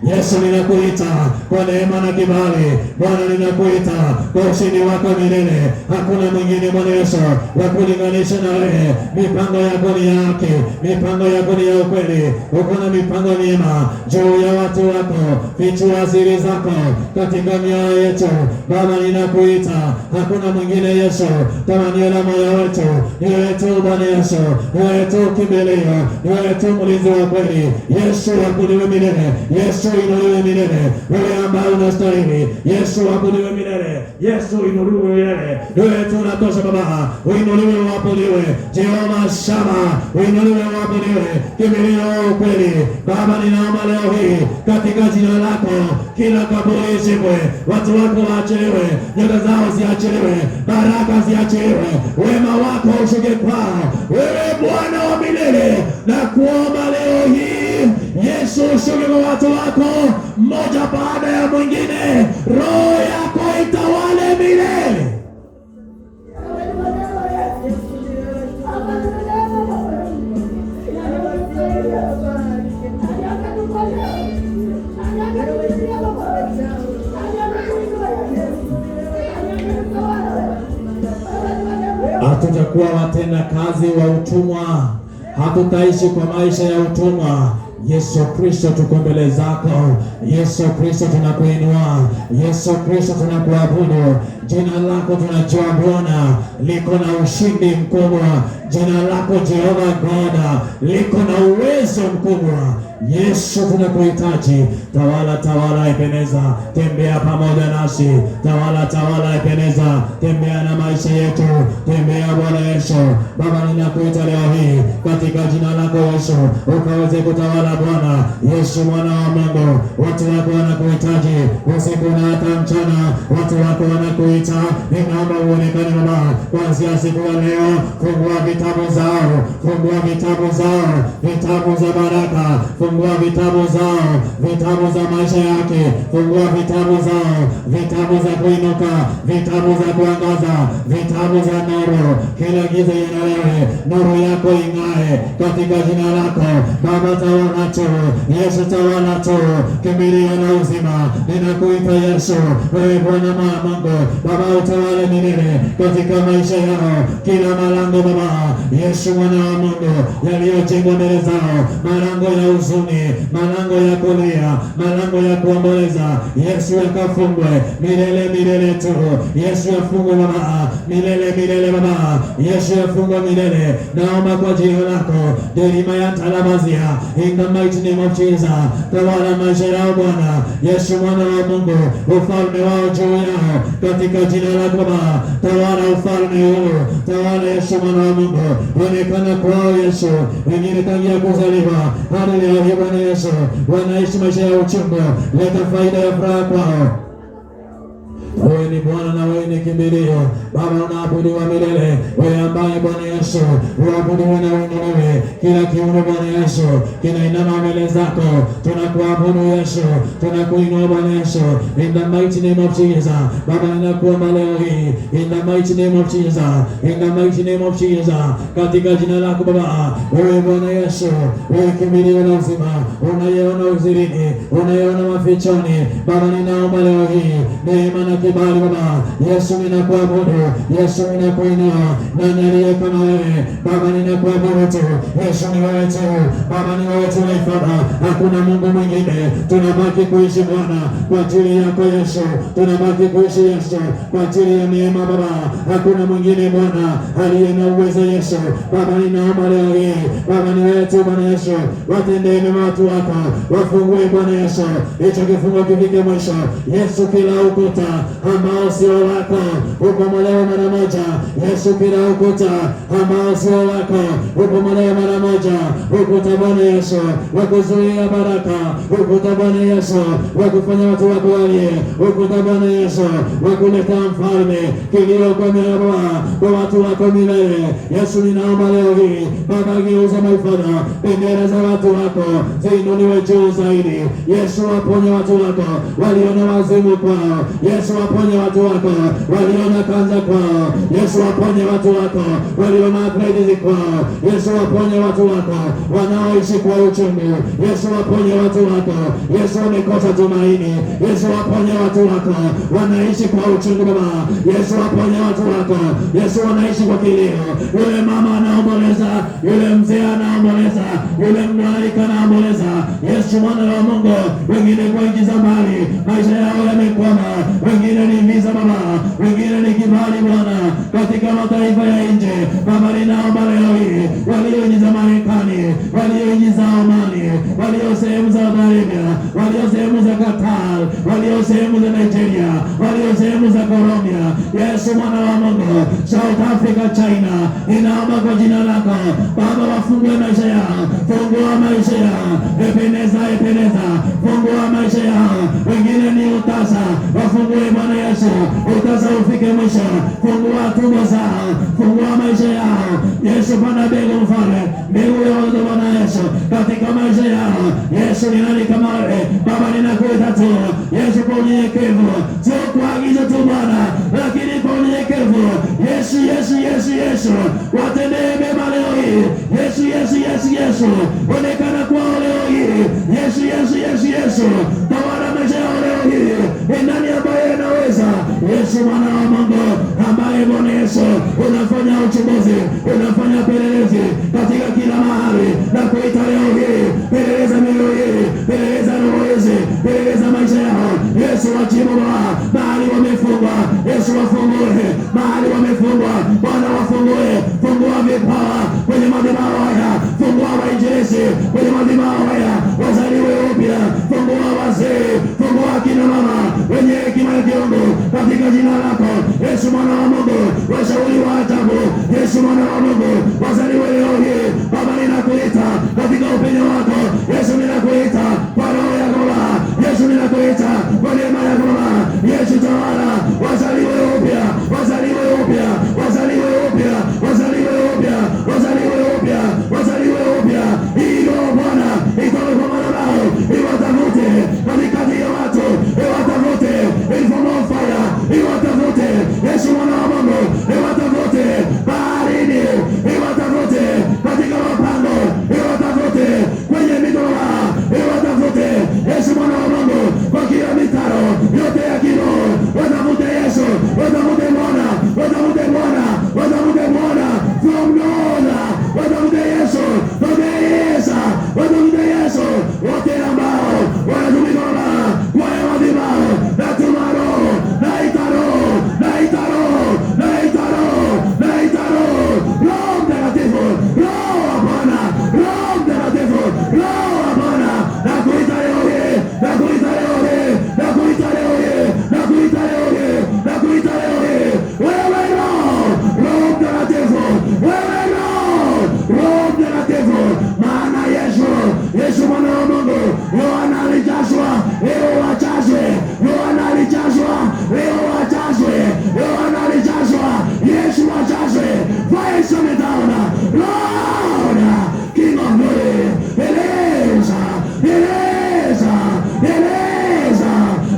Yesu, ninakuita kwa neema na kibali. Bwana, ninakuita kwa ushindi wako milele. Hakuna mwingine Bwana Yesu wa kulinganisha na wewe. Mipango yako ni ya haki, mipango yako ni ya ukweli. Uko na mipango mema juu ya watu wako. Fichua siri zako katika mioyo yetu. Baba, ninakuita. Hakuna mwingine Yesu. Tamanio la moyo wetu ni wewe tu Bwana Yesu, ni wewe tu kimbilio, ni wewe tu mlinzi wa kweli. Yesu, abudiwe milele. Yesu, inuliwe milele. Wewe ambaye unastahili. Yesu, abudiwe milele. Yesu, inuliwe milele. Wewe tu unatosha Baba. Uinuliwe, uabudiwe. Jehova Shama, uinuliwe, uabudiwe. Kimbilio kweli. Baba, ninaomba leo hii katika jina lako, kila kaburi ishibwe, watu wako waachiliwe, nyota zao ziachiliwe, baraka ziachiliwe, wema wako ushuke kwao. Wewe Bwana wa milele, na kuomba leo hii Yesu, ushuke kwa watu wako mmoja baada ya mwingine. Roho yako itawale milele. Hatutakuwa watenda kazi wa utumwa, hatutaishi kwa maisha ya utumwa. Yesu Kristo, tuko mbele zako. Yesu Kristo, tunakuinua. Yesu Kristo, tunakuabudu. Jina lako tunajua Bwana liko na ushindi mkubwa. Jina lako Jehova God liko na uwezo mkubwa. Yesu, tunakuhitaji. Tawala, tawala Ebeneza, tembea pamoja nasi. Tawala, tawala Ebeneza, tembea na maisha yetu. Tembea Bwana Yesu. Baba, ninakuita leo hii katika jina lako Yesu, ukaweze kutawala Bwana Yesu, mwana wa Mungu. Watu wako wanakuhitaji usiku na hata mchana. Watu wako wanakuita. Ninaomba uonekane Baba kuanzia siku ya leo. Fungua vitabu zao, fungua vitabu zao, vitabu za baraka. Fungua vitabu zao, vitabu za maisha yake. Fungua vitabu zao, vitabu za kuinuka, vitabu za kuangaza, vitabu za nuru. Kila giza ing'olewe, nuru yako ing'ae katika jina lako Baba. Tawala tu Yesu, tawala tu, kimbilio na uzima. Ninakuita Yesu, wewe Bwana wa Mungu. Baba, utawale milele katika maisha yao. Kila malango Baba Yesu, mwana wa Mungu, yaliyojengwa mbele zao, malango ya huzuni, malango ya kulia, malango ya kuomboleza, Yesu yakafungwe milele milele tu. Yesu yafungwe Baba milele milele Baba. Yesu yafungwe milele. Naomba kwa jina lako derima ya talabazia, in the mighty name of Jesus. Tawala maisha yao Bwana Yesu, mwana wa Mungu. Ufalme wao juu yao katika jina lako Baba. Tawala ufalme huu. Tawala Yesu, mwana wa Mungu. Onekana kwao Yesu. Wengine tangia kuzaliwa hadi leo hii Bwana Yesu wanaishi maisha ya uchungu. Leta faida ya furaha kwao. Wewe ni Bwana na wewe ni kimbilio. Baba, unaabudiwa milele. Wewe ambaye Bwana Yesu uabudiwe na uinuliwe. Kila kiungo Bwana Yesu kinainama mbele zako. Tunakuabudu Yesu, tunakuinua Bwana Yesu, in the mighty name of Jesus. Baba, ninakuomba leo hii in the mighty name of Jesus, in the mighty name of Jesus, katika jina lako Baba. Wewe Bwana Yesu, wewe kimbilio na uzima, unayeona uzirini, unayeona mafichoni. Baba, ninaomba leo hii neema na kibali Baba. Yesu, ninakuabudu. Yesu, ninakuinua. Nani aliye kama wewe Baba? Ninakuabudu tu. Yesu, ni wewe tu Baba, ni wewe tu Baba. Hakuna Mungu mwingine. Tunabaki kuishi Bwana kwa ajili yako Yesu. Tunabaki kuishi Yesu kwa ajili ya neema Baba. Hakuna mwingine Bwana aliye na uwezo Yesu. Baba, ninaomba leo hii Baba, ni wewe tu Bwana Yesu. Watendee mema watu wako. Wafungue Bwana Yesu. Hicho kifungo kifike mwisho Yesu. Kila ukuta ambao sio wako ubomolewe mara moja Yesu. Kila ukuta ambao sio wako ubomolewe mara moja. Ukuta Bwana Yesu wakuzuia baraka, ukuta Bwana Yesu wakufanya watu wako walie, ukuta Bwana Yesu wakuleta mfalme, kilio kwa milele kwa watu wako milele. Yesu, ninaomba leo hii Baba, geuza maifana bendera za watu wako ziinuliwe juu zaidi. Yesu, waponye watu wako walio na wazimu kwao. Yesu, waponye watu wako walio na kanza kwao. Yesu waponye watu wako walio na arthritis kwao. Yesu waponye watu wako wanaoishi kwa uchungu. Yesu waponye watu wako. Yesu wamekosa tumaini. Yesu waponye watu wako wanaishi kwa uchungu Baba. Yesu waponye watu wako. Yesu wanaishi kwa kilio. Yule mama anaomboleza, yule mzee anaomboleza, yule mwanamke anaomboleza. Yesu mwana wa Mungu, wengine kwa nchi za mbali maisha yao yamekwama, wengine ni visa Baba, wengine ni kibali Bwana katika mataifa ya nje. Baba, ninaomba leo hii walio nchi za Marekani, walio nchi za Omani, walio sehemu za Arabia, walio sehemu za Qatar, walio sehemu za Nigeria, walio sehemu za Colombia. Yesu mwana wa Mungu, South Africa, China, ninaomba kwa jina lako Baba, wafungue maisha yao, fungua maisha yao, epeneza, fungua maisha yao. Wengine ni utasa, wafungue Bwana Yesu, utasa ufike mwisho, fungua tumbo zao, fungua maisha yao. Yesu pana mbegu mfalme, mbegu ya watoto Bwana Yesu katika maisha yao. Yesu ni nani kama wewe Baba, ninakuita tu Yesu kwa unyenyekevu, sio kuagiza tu Bwana, lakini kwa unyenyekevu. Yesu, watendee mema leo hii. Yesu, onekana kwao leo hii. Yesu, tawala maisha yao leo hii. Ni nani ambaye anaweza? Yesu mwana wa Mungu, ambaye Bwana Yesu unafanya uchunguzi, unafanya pelelezi katika kila mahali, na kuita leo hii, peleleza mioyo hii, peleleza roho hizi, peleleza maisha yao. Yesu wajibu mahali wamefungwa. Yesu wafungue mahali wamefungwa. Bwana wafungue, fungua vipawa kwenye madhabahu haya, fungua wainjilisti kwenye madhabahu haya, wazaliwe upya, fungua wazee, fungua kina mama wenye hekima ya kiungu katika jina lako Yesu mwana wa Mungu, washauri wa ajabu Yesu mwana wa Mungu, wazaliwe leo hii. Baba, ninakuita katika upenyo wako Yesu, ninakuita kwa roho ya Baba Yesu, ninakuita kwa neema ya Baba Yesu, tawala, wazaliwe upya, wazaliwe upya, wazaliwe upya, wazaliwe upya, wazaliwe upya, wazaliwe upya. Hiyo Bwana itoe kwa madhabahu, iwatafute katikati ya watu, iwatafute informal fire, iwatafute Yesu mwana wa Mungu, iwatafute baharini, iwatafute katika mapango, iwatafute kwenye mitoa, iwatafute Yesu mwana wa Mungu kwa kila mitaro yote ya kiroho. Watafute Yesu, watafute Bwana, watafute Bwana, watafute Bwana from Lord, watafute Yesu, watafute Yesu, wote ambao wanatumika kwa madhabahu na tumaro na itaro Roho Mtakatifu, Roho wa Bwana, Roho Mtakatifu, Roho wa Bwana, nakuita leo hii, nakuita leo hii, nakuita leo hii, nakuita leo hii, nakuita leo hii. Wewe Roho Mtakatifu, wewe Roho Mtakatifu, maana Yesu mwana wa Mungu, Yohana alijazwa, leo wajazwe. Yohana alijazwa, leo wajazwe. Yohana alijazwa, Yesu wajazwe. Fire some down, Lord, King of glory, Eleza.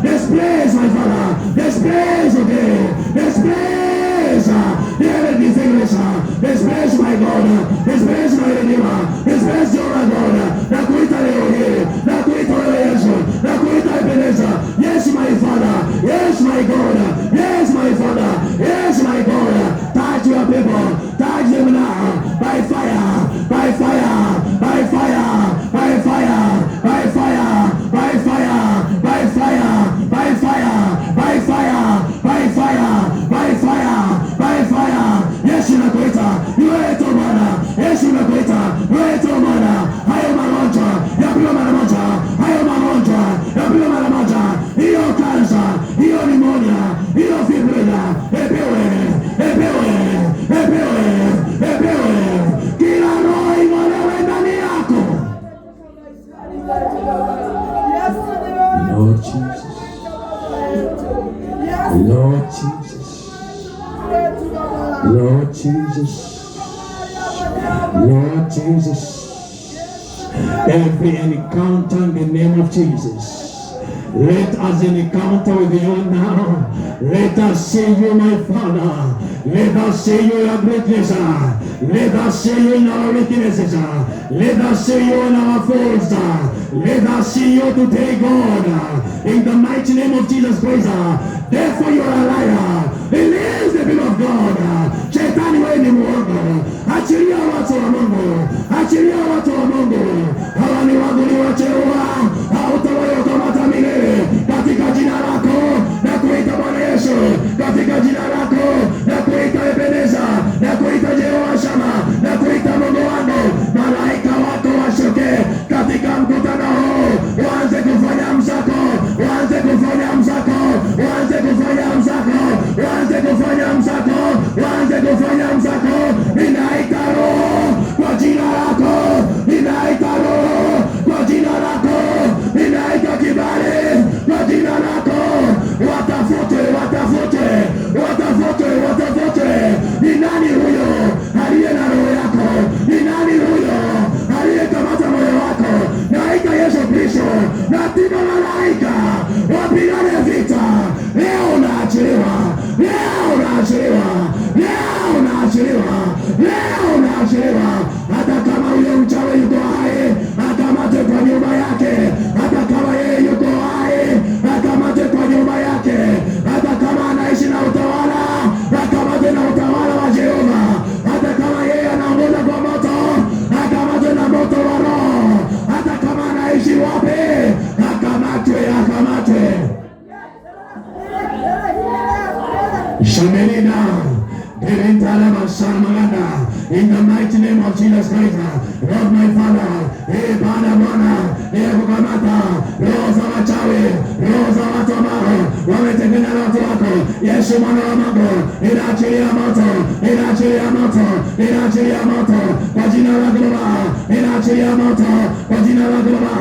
This place, my Father, this place, okay, this place, the heavenly things, this place, my God, this place, my Redeemer, this place, your God, nakuita leo hii, nakuita leo Yesu, nakuita Ebeneza. Yes, my Father, yes, my God, yes, my Father, yes, my God, touch your people, touch them now, by fire, by fire, by fire, by fire, by fire, by fire, by fire, by fire, by fire, by fire, by fire, by fire. Yesu nakuita, wetu Bwana, Yesu nakuita, wetu Bwana. Hayo magonjwa yapigwe mara moja, hayo magonjwa yapigwe mara moja. Hiyo kansa, hiyo pneumonia, hiyo fibrila, epewe. Kila roho ing'olewe ndani yako. Lord Jesus, Lord Jesus, Lord Jesus, Lord Jesus. Every encounter in the name of Jesus, Let us encounter with you now. Let us see you, my Father. Let us see you in your greatness. Let us see you in our weaknesses. Let us see you in our faults. Let us see you today, God. In the mighty name of Jesus Christ. Therefore you are a liar. Release the people of God. Shetani wewe ni muongo. Achilia watu wa Mungu. Achilia watu wa Mungu. Hawa ni wangu ni wateua. Hautawayokamata milele. Katika jina lako na kuita Bwana Yesu. Katika jina lako na kuita Ebeneza. Na kuita Jehova Shama. Na kuita Mungu wangu. Malaika wako washuke katika mkutano huu. Waanze kufanya msako. Waanze kufanya msako. Waanze kufanya msako. Waanze kufanya msako. Waanze kufanya msako. Ninaita roho kwa jina lako. Ninaita roho kwa jina lako. Ninaita kibali kwa jina lako. Watafute, watafute, watafute, watafute. Ni nani huyo aliye na roho yako? Ni nani huyo aliyekamata moyo wako? Naita Yesu Kristo na tuma malaika wapigane vita. Leo unaachiliwa. Leo unaachiliwa. Leo unaachiliwa. Leo unaachiliwa. Hata kama huyo mchawi yuko hai, akamate kwa nyumba yake. Hata kama yeye yuko hai, akamate kwa nyumba yake. Hata kama anaishi na utawala, akamate na utawala wa Jehova. Hata kama yeye anaongoza kwa moto, akamate na moto wa Roho. Hata kama anaishi wapi, akamatwe, akamatwe. Shamelina, Berentala Masamaganda, in the mighty name of Jesus Christ, Lord my Father, Bana Bana, Kukamata, Rosa Machawi, Rosa Matomaro, wametengeneza watu wako, Yesu mwana wa Mungu, inaachilia moto, inaachilia moto, inaachilia moto, kwa jina la Baba, inaachilia moto, kwa jina la Baba,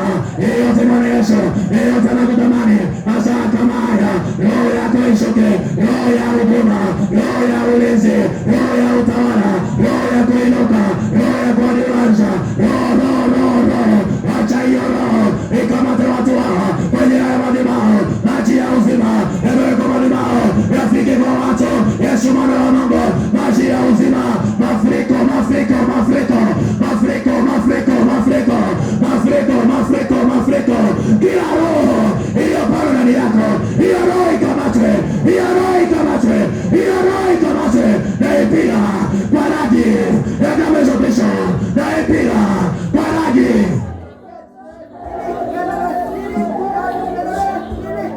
yote Bwana Yesu, yote nakutamani, hasa kama haya, roho yako ishuke, roho ya huduma, roho ya ulinzi, roho ya utawala, roho ya kuinuka, roho ya kuadhimisha, roho, acha hiyo roho ikamate watu hawa kwenye haya madhabahu, maji ya uzima yamewekwa madhabahu, yafike kwa watu. Yesu mwana wa Mungu, maji ya uzima, mafuriko, mafuriko, mafuriko, mafuriko, mafuriko, mafuriko, mafuriko, mafuriko, mafuriko, kila roho hiyo pale ndani yako, hiyo roho ikamatwe, hiyo roho ikamatwe, hiyo roho ikamatwe, na ipiga kwa radi ya damu ya Kristo, na ipiga kwa radi.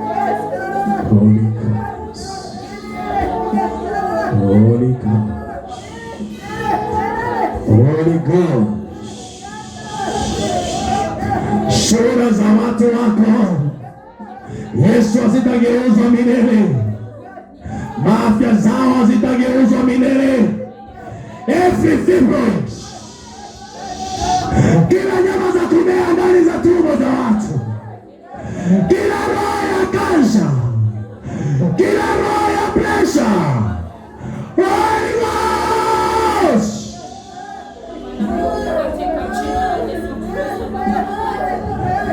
Holy Ghost, Holy Ghost, Holy Ghost. Sura za watu wako Yesu hazitageuzwa milele, maafya zao hazitageuzwa milele. Every fibroid, kila nyama za kumea ndani za tumbo za watu, kila roho ya kansa, kila roho ya presha, Holy Ghost,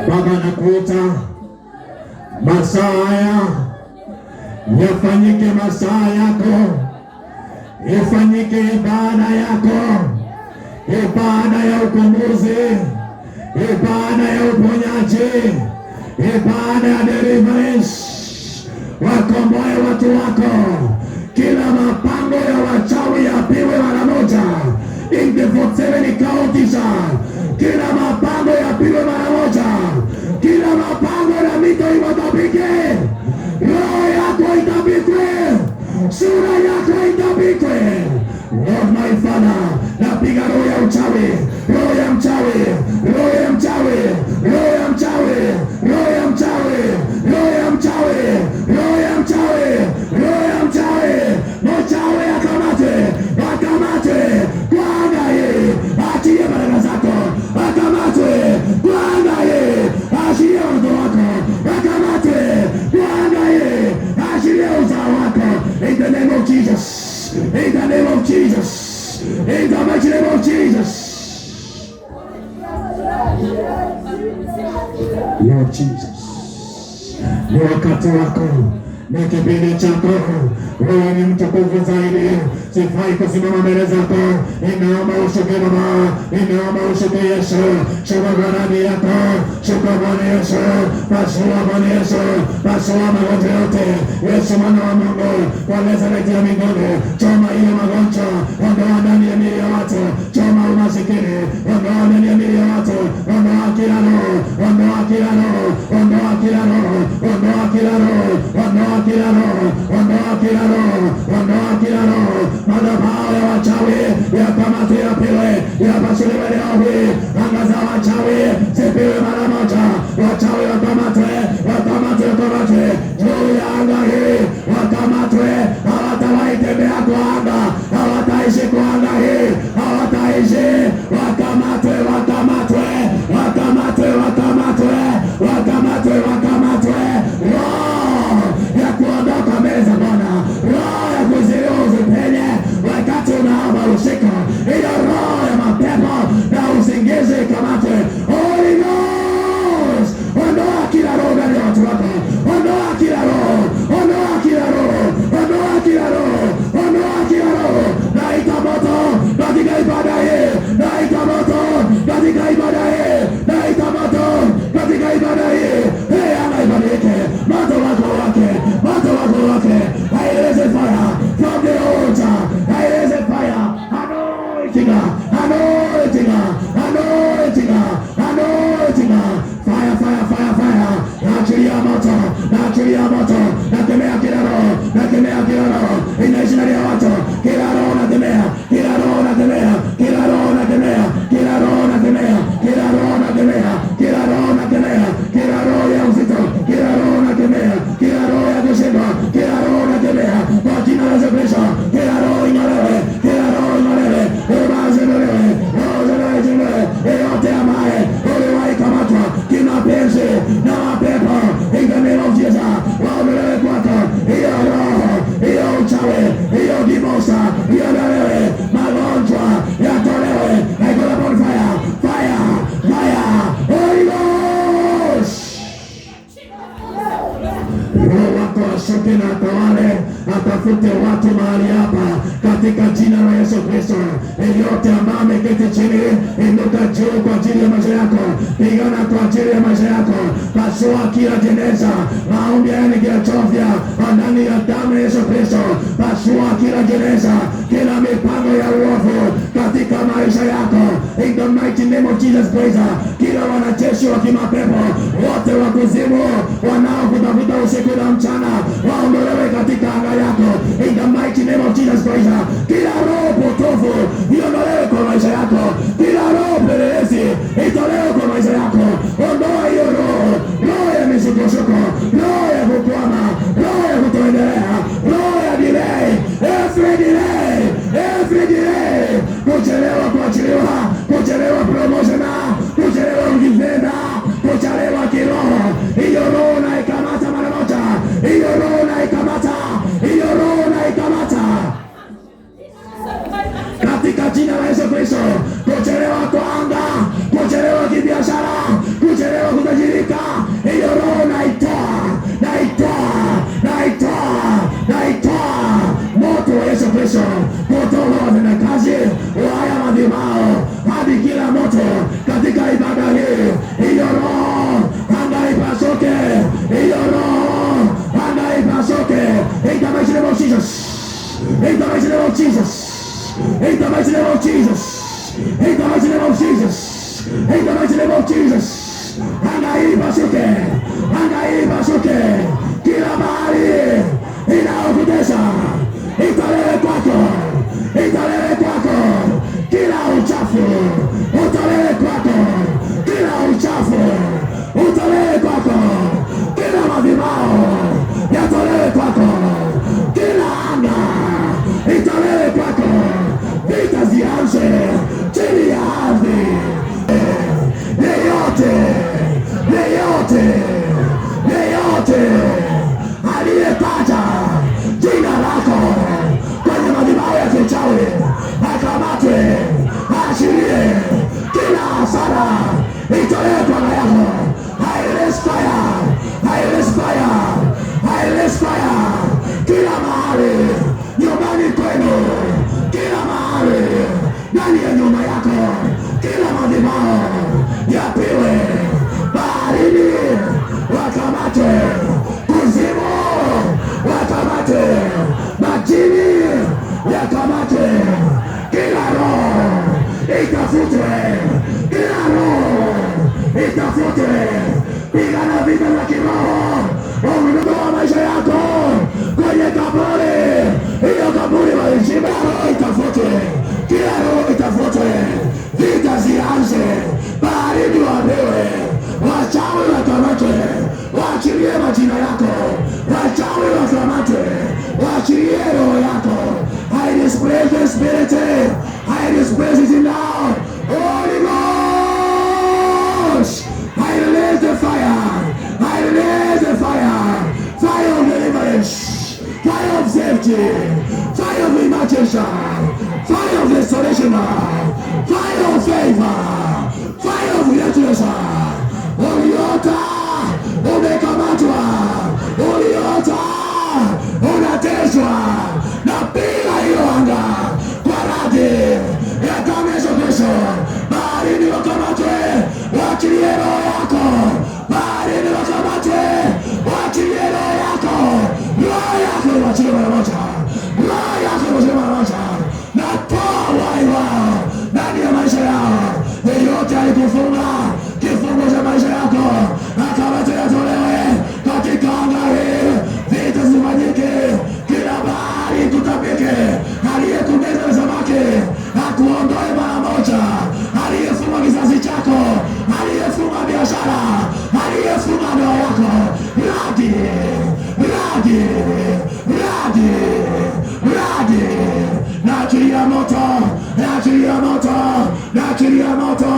Baba nakuita masaa haya yafanyike, masaa yako ifanyike, ibada yako, ibada ya ukombozi, ibada ya uponyaji, ibada ya deliverance. Wakomboe watu wako, kila mapango ya wachawi yapiwe mara moja. In the 47 counties, kila mapango yapiwe mara moja, kila mapango na mito iwatapike, roho yako itapikwe, sura yako itapikwe. Lord my Father, napiga roho ya uchawi, roho ya mchawi, roho ya mchawi, roho ya mchawi, roho ya mchawi, roho ya mchawi, roho ya mchawi, roho ya mchawi, mchawi akamate, akamate, kwanga ye, achie baraka zako, akamate, kwanga ye, achie watu wako, akamate, kwanga ye, achie uzao wako. In the name of Jesus, in the name of Jesus, in the mighty name of Jesus, Lord Jesus. Ni wakati wako, ni kipindi chako. Wewe ni mtukufu zaidi, sifai kusimama mbele zako. Ninaomba ushuke Baba, ninaomba ushuke Yesu. Shuka kwa damu yako, shuka Bwana Yesu. Pasua Bwana Yesu, pasua magonjwa yote. Yesu mwana wa Mungu, kwa Nazareti ya mbinguni, choma ile magonjwa, ondoa ndani ya miili ya watu, choma umasikini, ondoa ndani ya miili ya watu, ondoa kila roho, ondoa kila roho, ondoa kila roho, ondoa kila roho, ondoa kila roho, ondoa kila roho, ondoa kila roho. Madhabahu ya wachawi yakamatwe, yapewe, yapasuliwe leo hii. Anga za wachawi zipewe mara moja. Wachawi wakamatwe, wakamatwe, wakamatwe juu ya anga hii, wakamatwe. Hawatawahi tembea kwa anga, hawataishi kwa anga hii, hawataishi. Wakamatwe, wakamatwe, wakamatwe, wakamatwe, wakamatwe, wakamatwe. Roho ya kuondoka mbele za Bwana, roho ya kuziria uzipenye wakati unaomba usiku, hiyo roho ya mapepo na usingizi ikamatwe. Holy Ghost, ondoa kila roho ndani ya watu wako, ondoa kila roho, ondoa kila roho, ondoa kila roho, ondoa kila roho. Naita moto katika ibada hii, naita moto katika ibada hii, naita moto katika ibada hii. Anga ibadilike, moto wako wake, moto wako wake. I raise a fire from the altar, I raise a fire, anointing, anointing, anointing, anointing. Fire, fire, fire, fire. Naachilia moto, naachilia moto. Nakemea kila roho, nakemea kila roho inaishi ndani ya watu. Kila roho nakemea, kila roho nakemea, kila roho nakemea, kila roho nakemea, kila roho nakemea, kila roho nakemea, kila roho ya uzito, kila roho nakemea, kila roho ya kushindwa, kila roho nakemea kwa jina la Yesu Kristo. Kila roho ing'olewe, kila roho ing'olewe, ubazilewe, ubazilewe. Yeyote ambaye uliwahi kamatwa kimapenzi na mapepo, in the name of Jesus, waondolewe kwako hiyo roho, hiyo uchawi, hiyo dimosa, hiyo lewe, magonjwa yatolewe. I call upon fire, fire, fire, Holy Ghost. Roho wako ashuke na atawale, atafute watu mahali hapa katika jina la Yesu Kristo. Yeyote ambaye ameketi chini, inuka juu kwa ajili ya maisha yako, pigana kwa ajili ya maisha yako. Pasua kila jeneza, maombi yani kila chofya ndani ya damu ya Yesu Kristo. Pasua kila jeneza, kila mipango ya uovu katika maisha yako, in the mighty name of Jesus Christ. Kila wanajeshi wa kimapepo wote wa kuzimu wanaokutafuta usiku na mchana, waondolewe katika anga yako, in the mighty name of Jesus Christ. Kila roho potofu iondolewe kwa maisha yako, kila roho pelelezi itolewe kwa maisha yako. Ondoa hiyo roho, roho ya misukosuko, roho ya kukwama, roho ya kutoendelea, roho ya delay, every delay, every delay, kuchelewa kuachiliwa, kuchelewa promotion, kuchelewa kifedha, kuchelewa kiroho. Hiyo roho naikamata mara moja, hiyo roho naikamata, hiyo roho naikamata katika jina la Yesu Kristo. Kuchelewa kwa anga, kuchelewa kibiashara, kuchelewa kutajirika, hiyo roho naitoa, naitoa, naitoa, naitoa. Moto wa Yesu Kristo kutoka watendakazi wa haya madhabahu hadi kila moto katika ibada hii. Hiyo roho anga ipasuke, hiyo roho anga ipasuke, in the mighty name of Jesus, in the mighty name of Jesus, in the mighty name of Jesus, in the mighty name of Jesus, in the mighty name of Jesus. Anga ipasuke, anga ipasuke, kila mahali inaokutesa itolewe kwako, itolewe kwako. Kila uchafu utolewe kwako, kila uchafu utolewe kwako, kila madhabahu yatolewe kwako, kila anga itolewe kwako. Vita zianze chini ya ardhi. Yeyote, yeyote, yeyote aliyepata jina lako kwenye madhabahu ya kichawi akamatwe, aashirie. Kila hasara itolewe kwa yako. I raise fire, I raise fire. itafute. Pigana vita za kiroho. Ondoa maisha yako kwenye kaburi. Hiyo kaburi walishiba. Itafute. Kila roho itafute. Vita zianze. Baharini wapewe. Wachawi wakamatwe. Waachilie majina yako. Wachawi wakamatwe. Waachilie roho yako. I displace the spirit. I displace it now. Holy Ghost. I release the fire. I release the fire. Fire of deliverance. Fire of safety. Fire of imagination. Fire of restoration. Fire of favor. Fire of restoration. Holy altar. Umekamatwa. Holy altar. Unateswa. Napiga hiyo anga kwa radi ya kamesho kesho. Baharini wakamatwe. Waachilie roho yako. Baharini wakamatwe. Waachilie roho yako. Roho yako waachilie mara moja. Roho yako waachilie mara moja. Natoa uhai wao ndani ya maisha yao. Yeyote alikufunga kifungo cha maisha yako akamate yatolewe katika anga hii. Vita zifanyike kila bahari kutapike. Aliyekumeza samaki akuondoe mara moja. Aliyefunga kizazi chako, aliyefunga biashara, aliyefunga ndoa yako, radi, radi, radi, radi. Naachilia moto, naachilia moto, naachilia moto.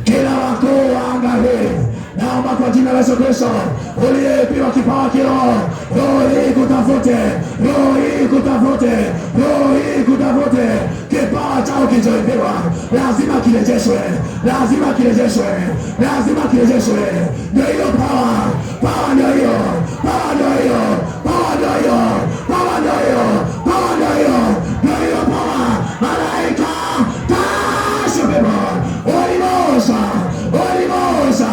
Kila wakuu wa anga hii, naomba kwa jina la Yesu Kristo, uliyepewa kipawa kiroho, roho hii kutafute, roho hii kutafute, roho hii kutafute. Kipawa chao kilichopewa lazima kirejeshwe, lazima kirejeshwe, lazima kirejeshwe. Ndio hiyo power, power ndio hiyo, power ndio hiyo, power ndio hiyo, power ndio hiyo, power ndio hiyo, ndio hiyo power. Malaika tasha beba, olimosa, olimosa.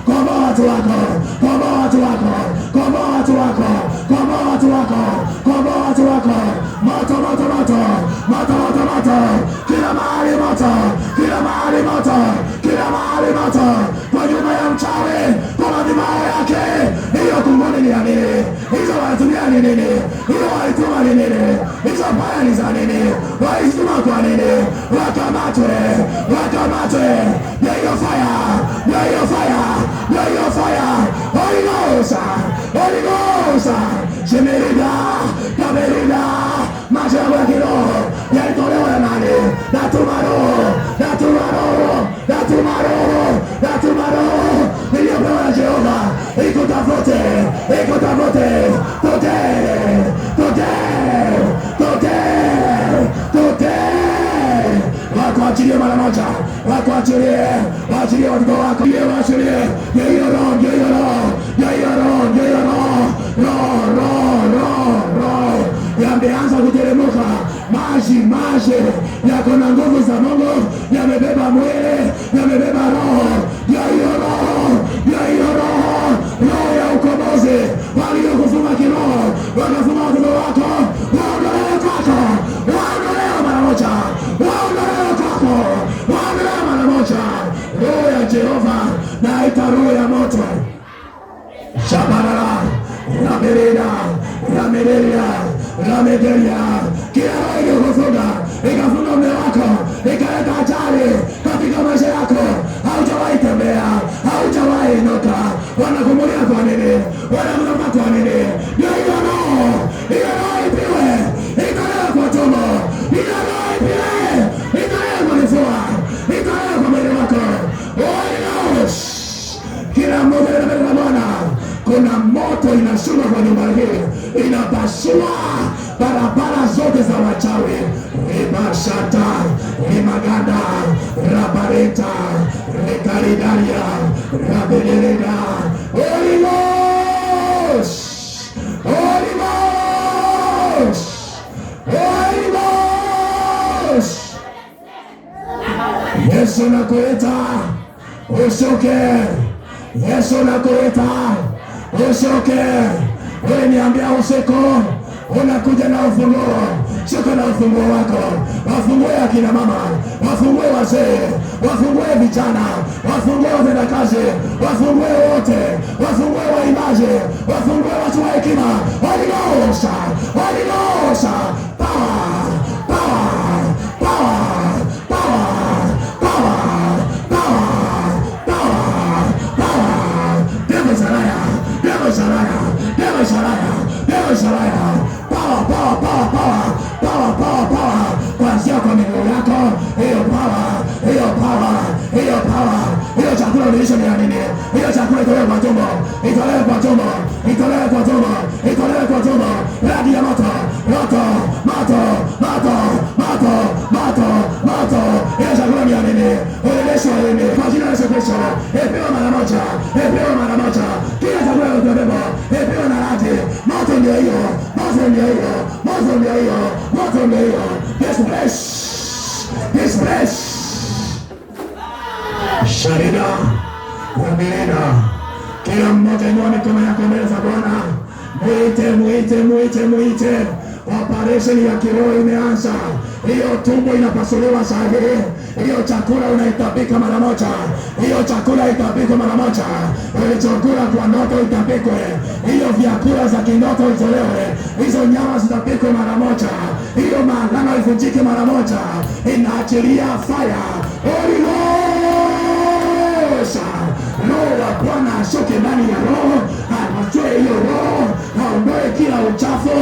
Komba watu wako, komba watu wako, komba watu wako, komba watu wako, komba watu wako. Moto, moto, moto, moto, moto, moto. Kila mahali moto, kila mahali moto, kila mahali moto. Kwa nyuma ya mchawi, kwa madhabahu yake. Hiyo kunguni ni ya nini? Hizo walitumia ni nini? Hiyo walituma ni nini? Hizo baya ni za nini? Walituma kwa nini? Wakamatwe, wakamatwe. Ndio hiyo fire, ndio hiyo fire, ndio hiyo fire. Holy Ghost, Holy Ghost. Shemerida, kamerida. Machago ya kiroho yalitolewa na nani? Natuma roho, natuma roho, natuma roho, natuma roho iliyopewa na Jehova. Ikutafute, ikutafute. Today, today, today, today. Wakuachilie mara moja, wakuachilie, waachilie watoto wako, waachilie. Ndio roho, ndio roho, ndio roho, ndio roho, roho, roho, roho, roho. Yameanza kuteremka maji, maji yako na nguvu za Mungu, yamebeba mwili, yamebeba roho. Ya hiyo roho, ya hiyo roho, roho ya ukombozi. Waliokufunga kiroho, wakafunga watoto wako, waondolewe kwako, waondolewe mara moja, waondolewe kwako, waondolewe mara moja. Roho ya Jehova naita roho ya moto. Shabarara, Ramerida, Ramerelia, Ramegelia. Kila roho iliyokufunga, ikafunga mume wako, ikaleta ajali katika maisha yako. Haujawahi tembea, haujawahi inuka. Wanakumulia kwa nini? Wanamnoma kwa nini? Ndio hiyo roho, hiyo roho ipiwe, itolewe kwa tumbo. Hiyo roho ipiwe, itolewe kwa kifua, itolewe kwa mwili wako. Holy Ghost. Kila mmoja anapenda Bwana. Kuna moto inashuka kwa nyumba hii, inapasua barabara zote za wachawi. Ribashata, rimaganda, rabareta, rekaridaria, rabeleleda. Holy Ghost! Holy Ghost! Holy Ghost! Yesu nakuita, ushuke. Yesu nakuita, ushuke. Wewe niambia usiku unakuja na ufunguo. Shuka na ufunguo wako. Ufunguo ya kina mama, wafungue wazee, wafungue vijana, wafungue watendakazi, wafungue wote, wafungue waimbaji, wafungue watu wa hekima. Holy Ghost, Holy Ghost, power, power, power, power, power, power, power, power. Devil is a liar, devil is a liar, devil is a liar, devil is a liar. Power, power, power, power, power, power, power. Kuanzia kwa miguu yako, hiyo power, hiyo power, hiyo power. Hiyo chakula ulisho ni ya nini? Hiyo chakula itolewe kwa tumbo, itolewe kwa tumbo, itolewe kwa tumbo, itolewe kwa tumbo. Radi ya moto, moto, moto, moto, moto, moto, moto. Hiyo chakula ni ya nini? Ulisho ni nini? Kwa jina la Yesu Kristo, epewa mara moja, epewa mara moja. Kila chakula utobebo, epewa na radi. Moto ndio hiyo, moto ndio hiyo, moto ndio hiyo, moto ndio hiyo. This flesh, this flesh. Sharida Ramirena, kila mmoja inua mikono yako mbele za Bwana. Muite, muite, muite, muite. Operation ya kiroho imeanza. Hiyo tumbo inapasuliwa sahihi. Hiyo chakula unaitabika mara moja. Hiyo chakula itabikwe mara moja. Ulichokula kwa ndoto itabikwe. Hiyo vyakula za kindoto itolewe. Hizo nyama zitabikwe mara moja. Hiyo maagano ivunjike mara moja. Inaachilia fire. Holy Ghost. Roho wa Bwana ashuke ndani ya roho, atoe hiyo roho, aondoe kila uchafu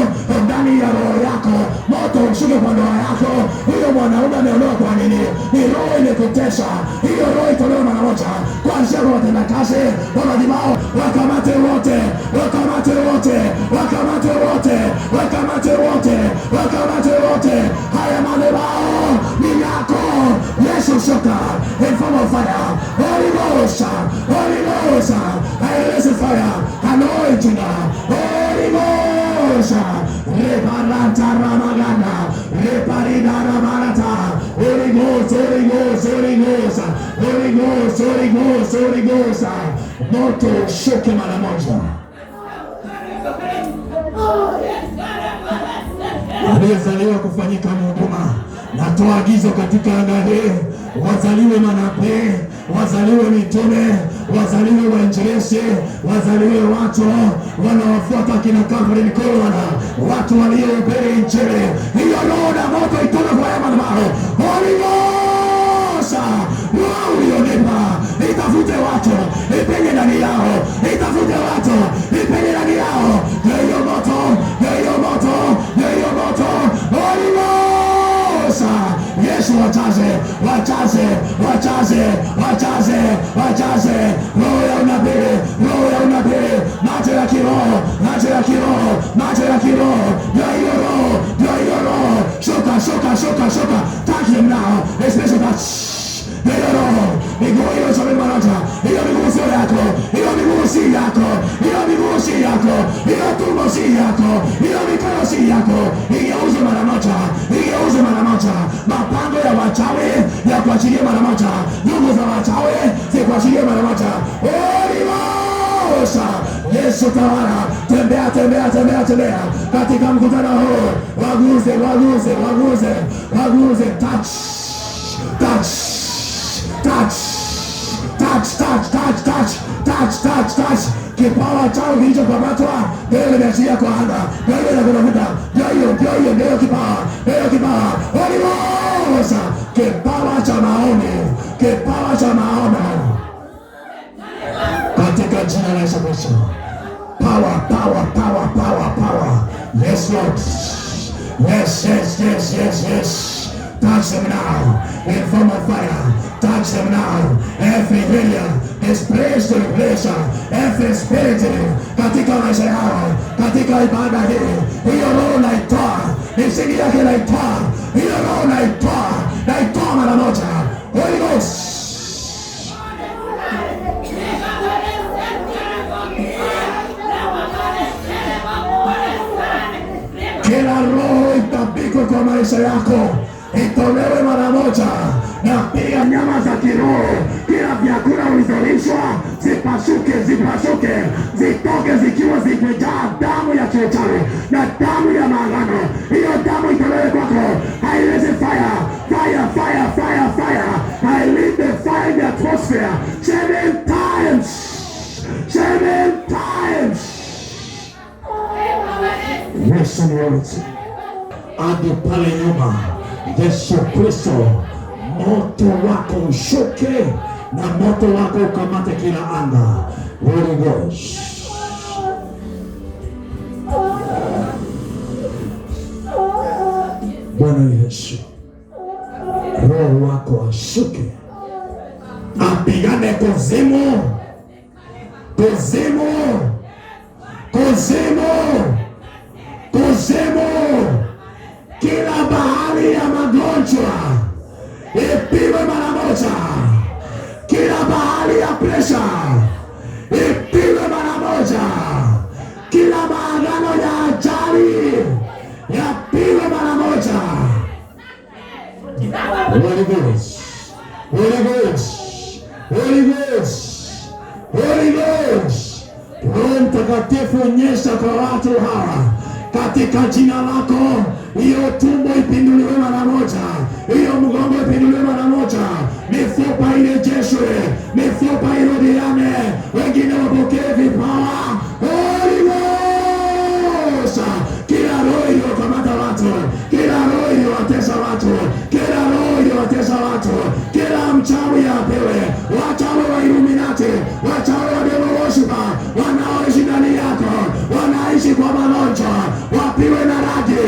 ndani ya roho yako. Moto ushuke kwa ndoa yako. Huyo mwanaume ameondoka kwa nini? Ni roho imekutesha. Hiyo roho itolewe mara moja. Kuanzia kwa watendakazi, wanajimao, wakamate wote, wakamate wote, wakamate wote, wakamate wote, wakamate wote. Haya madhabahu ni yako. Yesu shuka in form of fire. Holy Ghost, Holy Ghost, I release fire, anointing, Holy Ghost, Reparata Ramagana, Reparida Ramarata, Holy Ghost, Holy Ghost, Holy Ghost, Holy Ghost, Holy Ghost, Holy Ghost. Moto shuke mara moja. Aliyezaliwa kufanyika mhuduma, natoa agizo katika anga hii, wazaliwe manabii, wazaliwe mitume, wazaliwe wainjilisti, wazaliwe watu wanaofuata kina Calvary Cohen, watu waliohubiri Injili. Hiyo roho na moto itoke kwa haya madhabahu. Holy Ghost, roho ulionipa itafute watu, ipenye ndani yao, itafute watu, ipenye ndani yao. Hiyo moto, hiyo moto, hiyo moto. Holy Ghost, Yesu wajaze, wajaze, wajaze, wajaze, wajaze. Roho ya unabii, roho ya unabii, macho ya kiroho, macho ya kiroho, macho ya kiroho. Ndio hiyo roho, ndio hiyo roho. Shuka, shuka, shuka, shuka. Touch him now, a special touch. Hiyo roho, miguu hiyo sabini maraja. Hiyo miguu sio yako, hiyo miguu si yako, hiyo miguu si yako, hiyo tumbo si yako, hiyo mikono si yako. Igeuze mara moja, igeuze mara moja. Mapango ya wachawi ya kuachilia mara moja. Ndugu za wachawi zikuachilie mara moja. Holy Ghost, Yesu tawala. Tembea, tembea, tembea, tembea katika mkutano huu. Waguze, waguze, waguze, waguze. Touch, touch, touch, touch, touch, touch, touch, touch, touch, touch. Kipawa chao kilichokamatwa ndio imeachia kwa anga, ndio inakuvuta, ndio hiyo, ndio kipawa, ndio kipawa. Holy Ghost, kipawa cha maombi, kipawa cha maombi katika jina la Yesu Kristo. Power, power, power, power, power. Yes Lord, yes, yes, yes, yes, yes. Touch them now in form of fire. Touch them now. Every failure is placed to replace every spirit katika maisha yao, katika ibada hii. Hiyo roho naitoa, misingi yake naitoa, hiyo roho naitoa, naitoa mara moja. Holy Ghost, kila roho itabikwe kwa maisha yako, itolewe mara moja. Na pia nyama za kiroho, kila vyakula ulizolishwa zipasuke, zitoke zikiwa zimejaa damu ya kiuchawi na damu ya maagano. Hiyo damu itolewe kwako. I release fire. I leave the fire in the atmosphere 7 times. 7 times. Yesu ni wote. Hadi pale nyuma, Yesu Kristo, moto wako ushuke na moto wako ukamate kila anga. Holy Ghost. Bwana Yesu, Roho wako ashuke, apigane kuzimu, kila bahari ya magonjwa ipigwe mara moja, kila bahari ya presha ipigwe mara moja, kila maagano ya ajali yapigwe mara moja. Holy Ghost, Holy Ghost, Holy Ghost, Holy Ghost. Roho Mtakatifu, nyesha kwa watu hawa katika jina lako. Hiyo tumbo ipinduliwe mara moja, hiyo mgongo ipinduliwe mara moja, mifupa irejeshwe, mifupa irudiane, wengine wapokee vipawa. Holy Ghost. Kila roho iliyokamata watu, kila roho iliyowatesa watu, kila roho iliyowatesa watu, kila mchawi apewe. Wachawi wa Illuminati, wachawi wa devil worshiper wanaoishi ndani yako, wanaishi kwa magonjwa, wapiwe na radi.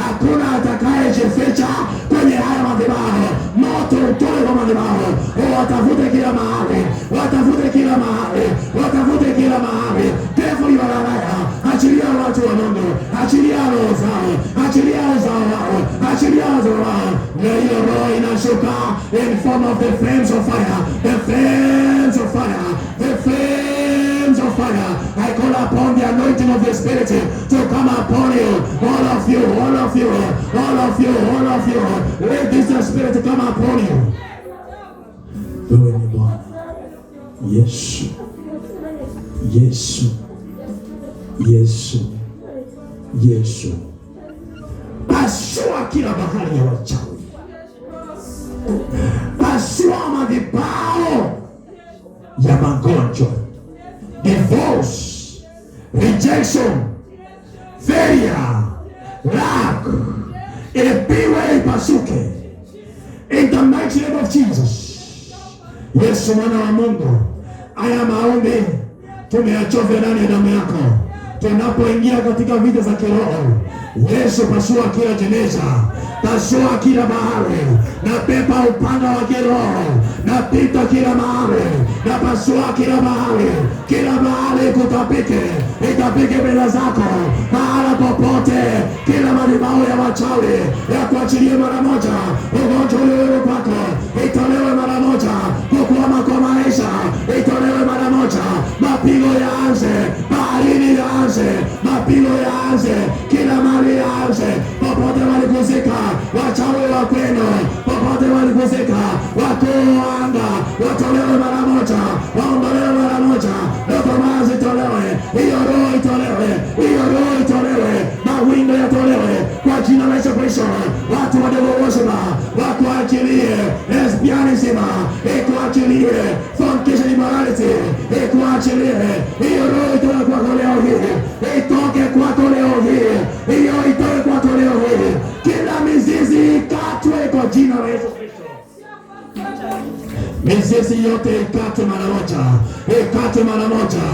Hakuna atakayejificha kwenye haya madhabahu. Moto utoe kwa madhabahu. Watafute kila mahali, Devil you are liar. Achilia watu wa Mungu, achilia roho zao, achilia uzao wao. Na hiyo roho inashuka in form of the flames of fire, the flames of fire. I call upon the anointing of the Spirit to come upon you, all of you. Let this Spirit come upon you. Wewe ni Bwana Yesu. Pasua kila bahari ya wachawi, pasua madhabahu ya magonjwa, divorce, rejection, failure, lack, ipiwe ipasuke in the mighty name of Jesus. Yesu mwana wa Mungu, haya maombi tumeyachovya ndani ya damu yako. Tunapoingia katika vita za kiroho, Yesu, pasua kila jeneza, pasua kila bahari, na pepa upanga wa kiroho, na pita kila mahali, na pasua kila bahari itapike mbele zako, mahala popote, kila madhabahu ya wachawi ya kuachilie mara moja. Ugonjwa ulio kwako itolewe mara moja, kukwama kwa maisha itolewe mara moja, mapigo yaanze, baharini yaanze, mapigo yaanze, kila mali yaanze, popote walikuzika wachawi wa kwenu, popote walikuzika wakuu wa anga, watolewe mara moja, waondolewe mara moja, ndoto mbaya zitolewe, hiyo roho itolewe, mawindo yatolewe kwa jina la Yesu Kristo. Watu wa devil worshiper wakuachilie, lesbianism ikuachilie, fornication, immorality ikuachilie, hiyo roho itoke kwako leo hii, itoke kwako leo hii, hiyo itoke kwako leo hii, kila mizizi ikatwe kwa jina la Yesu Kristo. Mizizi yote ikatwe mara moja,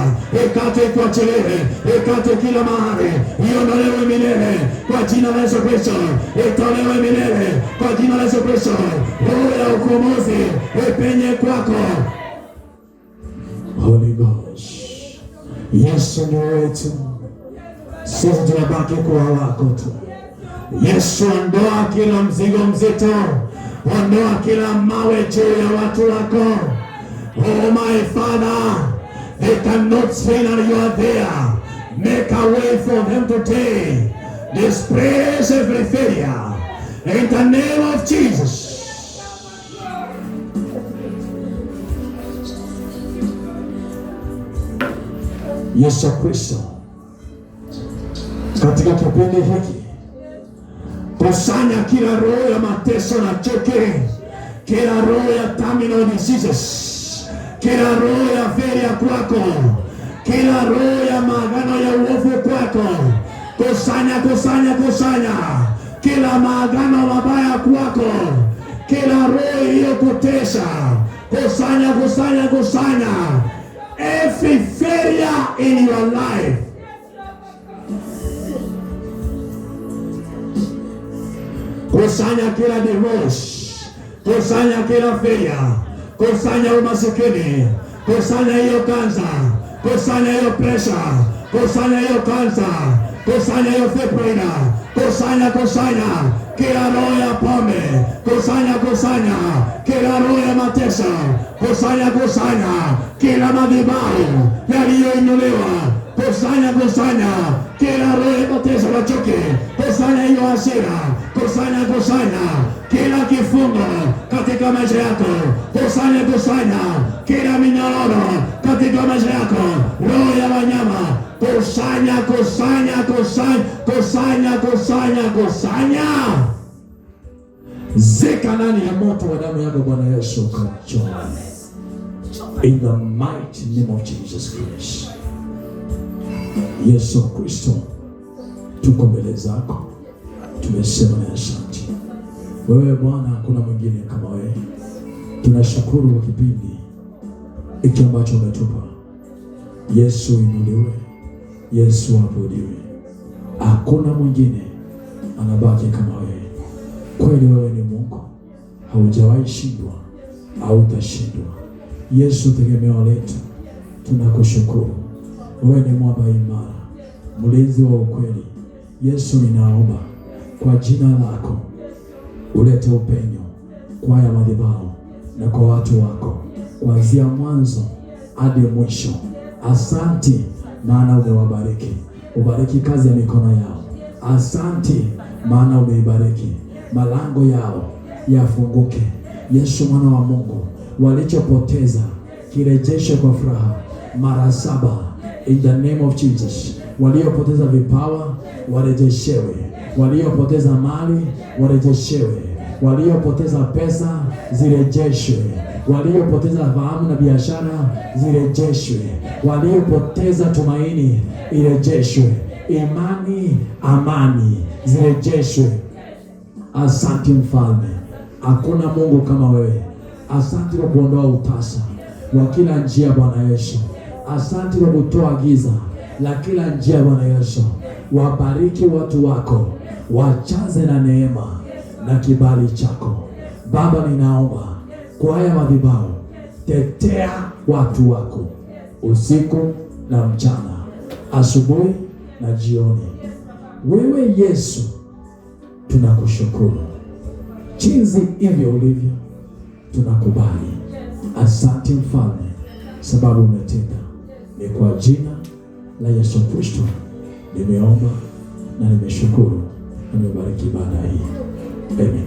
ikatwe kuachiliwe, ikatwe kila mahali, iondolewe milele kwa jina la Yesu Kristo, itolewe milele kwa jina la Yesu Kristo. Roho ya ukombozi ipenye kwako. Holy Ghost, Yesu ni wetu, sisi tunabaki kuwa wako tu. Yesu, ondoa kila mzigo mzito, ondoa kila mawe juu ya watu wako. Oh my Father, they cannot stand and you are there. Make a way for them today. Disgrace every failure in the name of Jesus. Yesu Kristo, katika kipindi hiki kusanya kila roho ya mateso na chuki, kila roho ya terminal diseases, kila roho ya feria kwako, kila roho ya maagano ya uovu kwako. Kusanya kila maagano mabaya kwako, kila roho iliyokutesa. Kusanya every failure in your life. Kusanya kila divorce, kusanya kila failure, kusanya umasikini, kusanya hiyo kansa, kusanya hiyo pressure, kusanya hiyo kansa, kusanya hiyo fibroid, kusanya kila roho ya pombe, kusanya kila roho ya mateso, kusanya kila madhabahu yaliyoinuliwa, kusanya kila roho ya mateso na chuki, kusanya hiyo hasira, kusanya kila kifungo katika maisha yako, kusanya kila minyororo katika maisha yako, roho ya wanyama, kusanya. Zika ndani ya moto wa damu yako Bwana Yesu Kristo. In the mighty name of Jesus Christ. Yesu Kristo, tuko mbele zako, tumesema na asante. Wewe Bwana, hakuna mwingine kama wewe. Tunashukuru kwa kipindi hiki ambacho umetupa. Yesu inuliwe, Yesu abudiwe. Hakuna mwingine anabaki kama wewe. Kweli wewe ni Mungu, haujawahi shindwa, hautashindwa. Yesu tegemeo letu, tunakushukuru. Wewe ni mwamba imara, mlinzi wa ukweli. Yesu, ninaomba kwa jina lako ulete upenyo kwa haya madhabahu na kwa watu wako kuanzia mwanzo hadi mwisho. Asante maana umewabariki. Ubariki kazi ya mikono yao. Asante maana umeibariki malango yao yafunguke. Yesu mwana wa Mungu, walichopoteza kirejeshe kwa furaha mara 7 in the name of Jesus. Waliopoteza vipawa warejeshewe, waliopoteza mali warejeshewe, waliopoteza pesa zirejeshwe, waliopoteza fahamu na biashara zirejeshwe, waliopoteza tumaini irejeshwe, imani, amani zirejeshwe. Asante Mfalme, hakuna Mungu kama wewe. Asante kwa kuondoa utasa wa kila njia Bwana Yesu. Asante kwa kutoa giza la kila njia Bwana Yesu. Wabariki watu wako, wachaze na neema na kibali chako. Baba, ninaomba kwa haya madhabahu, tetea watu wako usiku na mchana, asubuhi na jioni. Wewe Yesu, tunakushukuru jinsi hivyo ulivyo, tunakubali. Asante Mfalme, sababu umetenda. Ni kwa jina la Yesu Kristo nimeomba na nimeshukuru, na nimebariki ibada hii. Amen.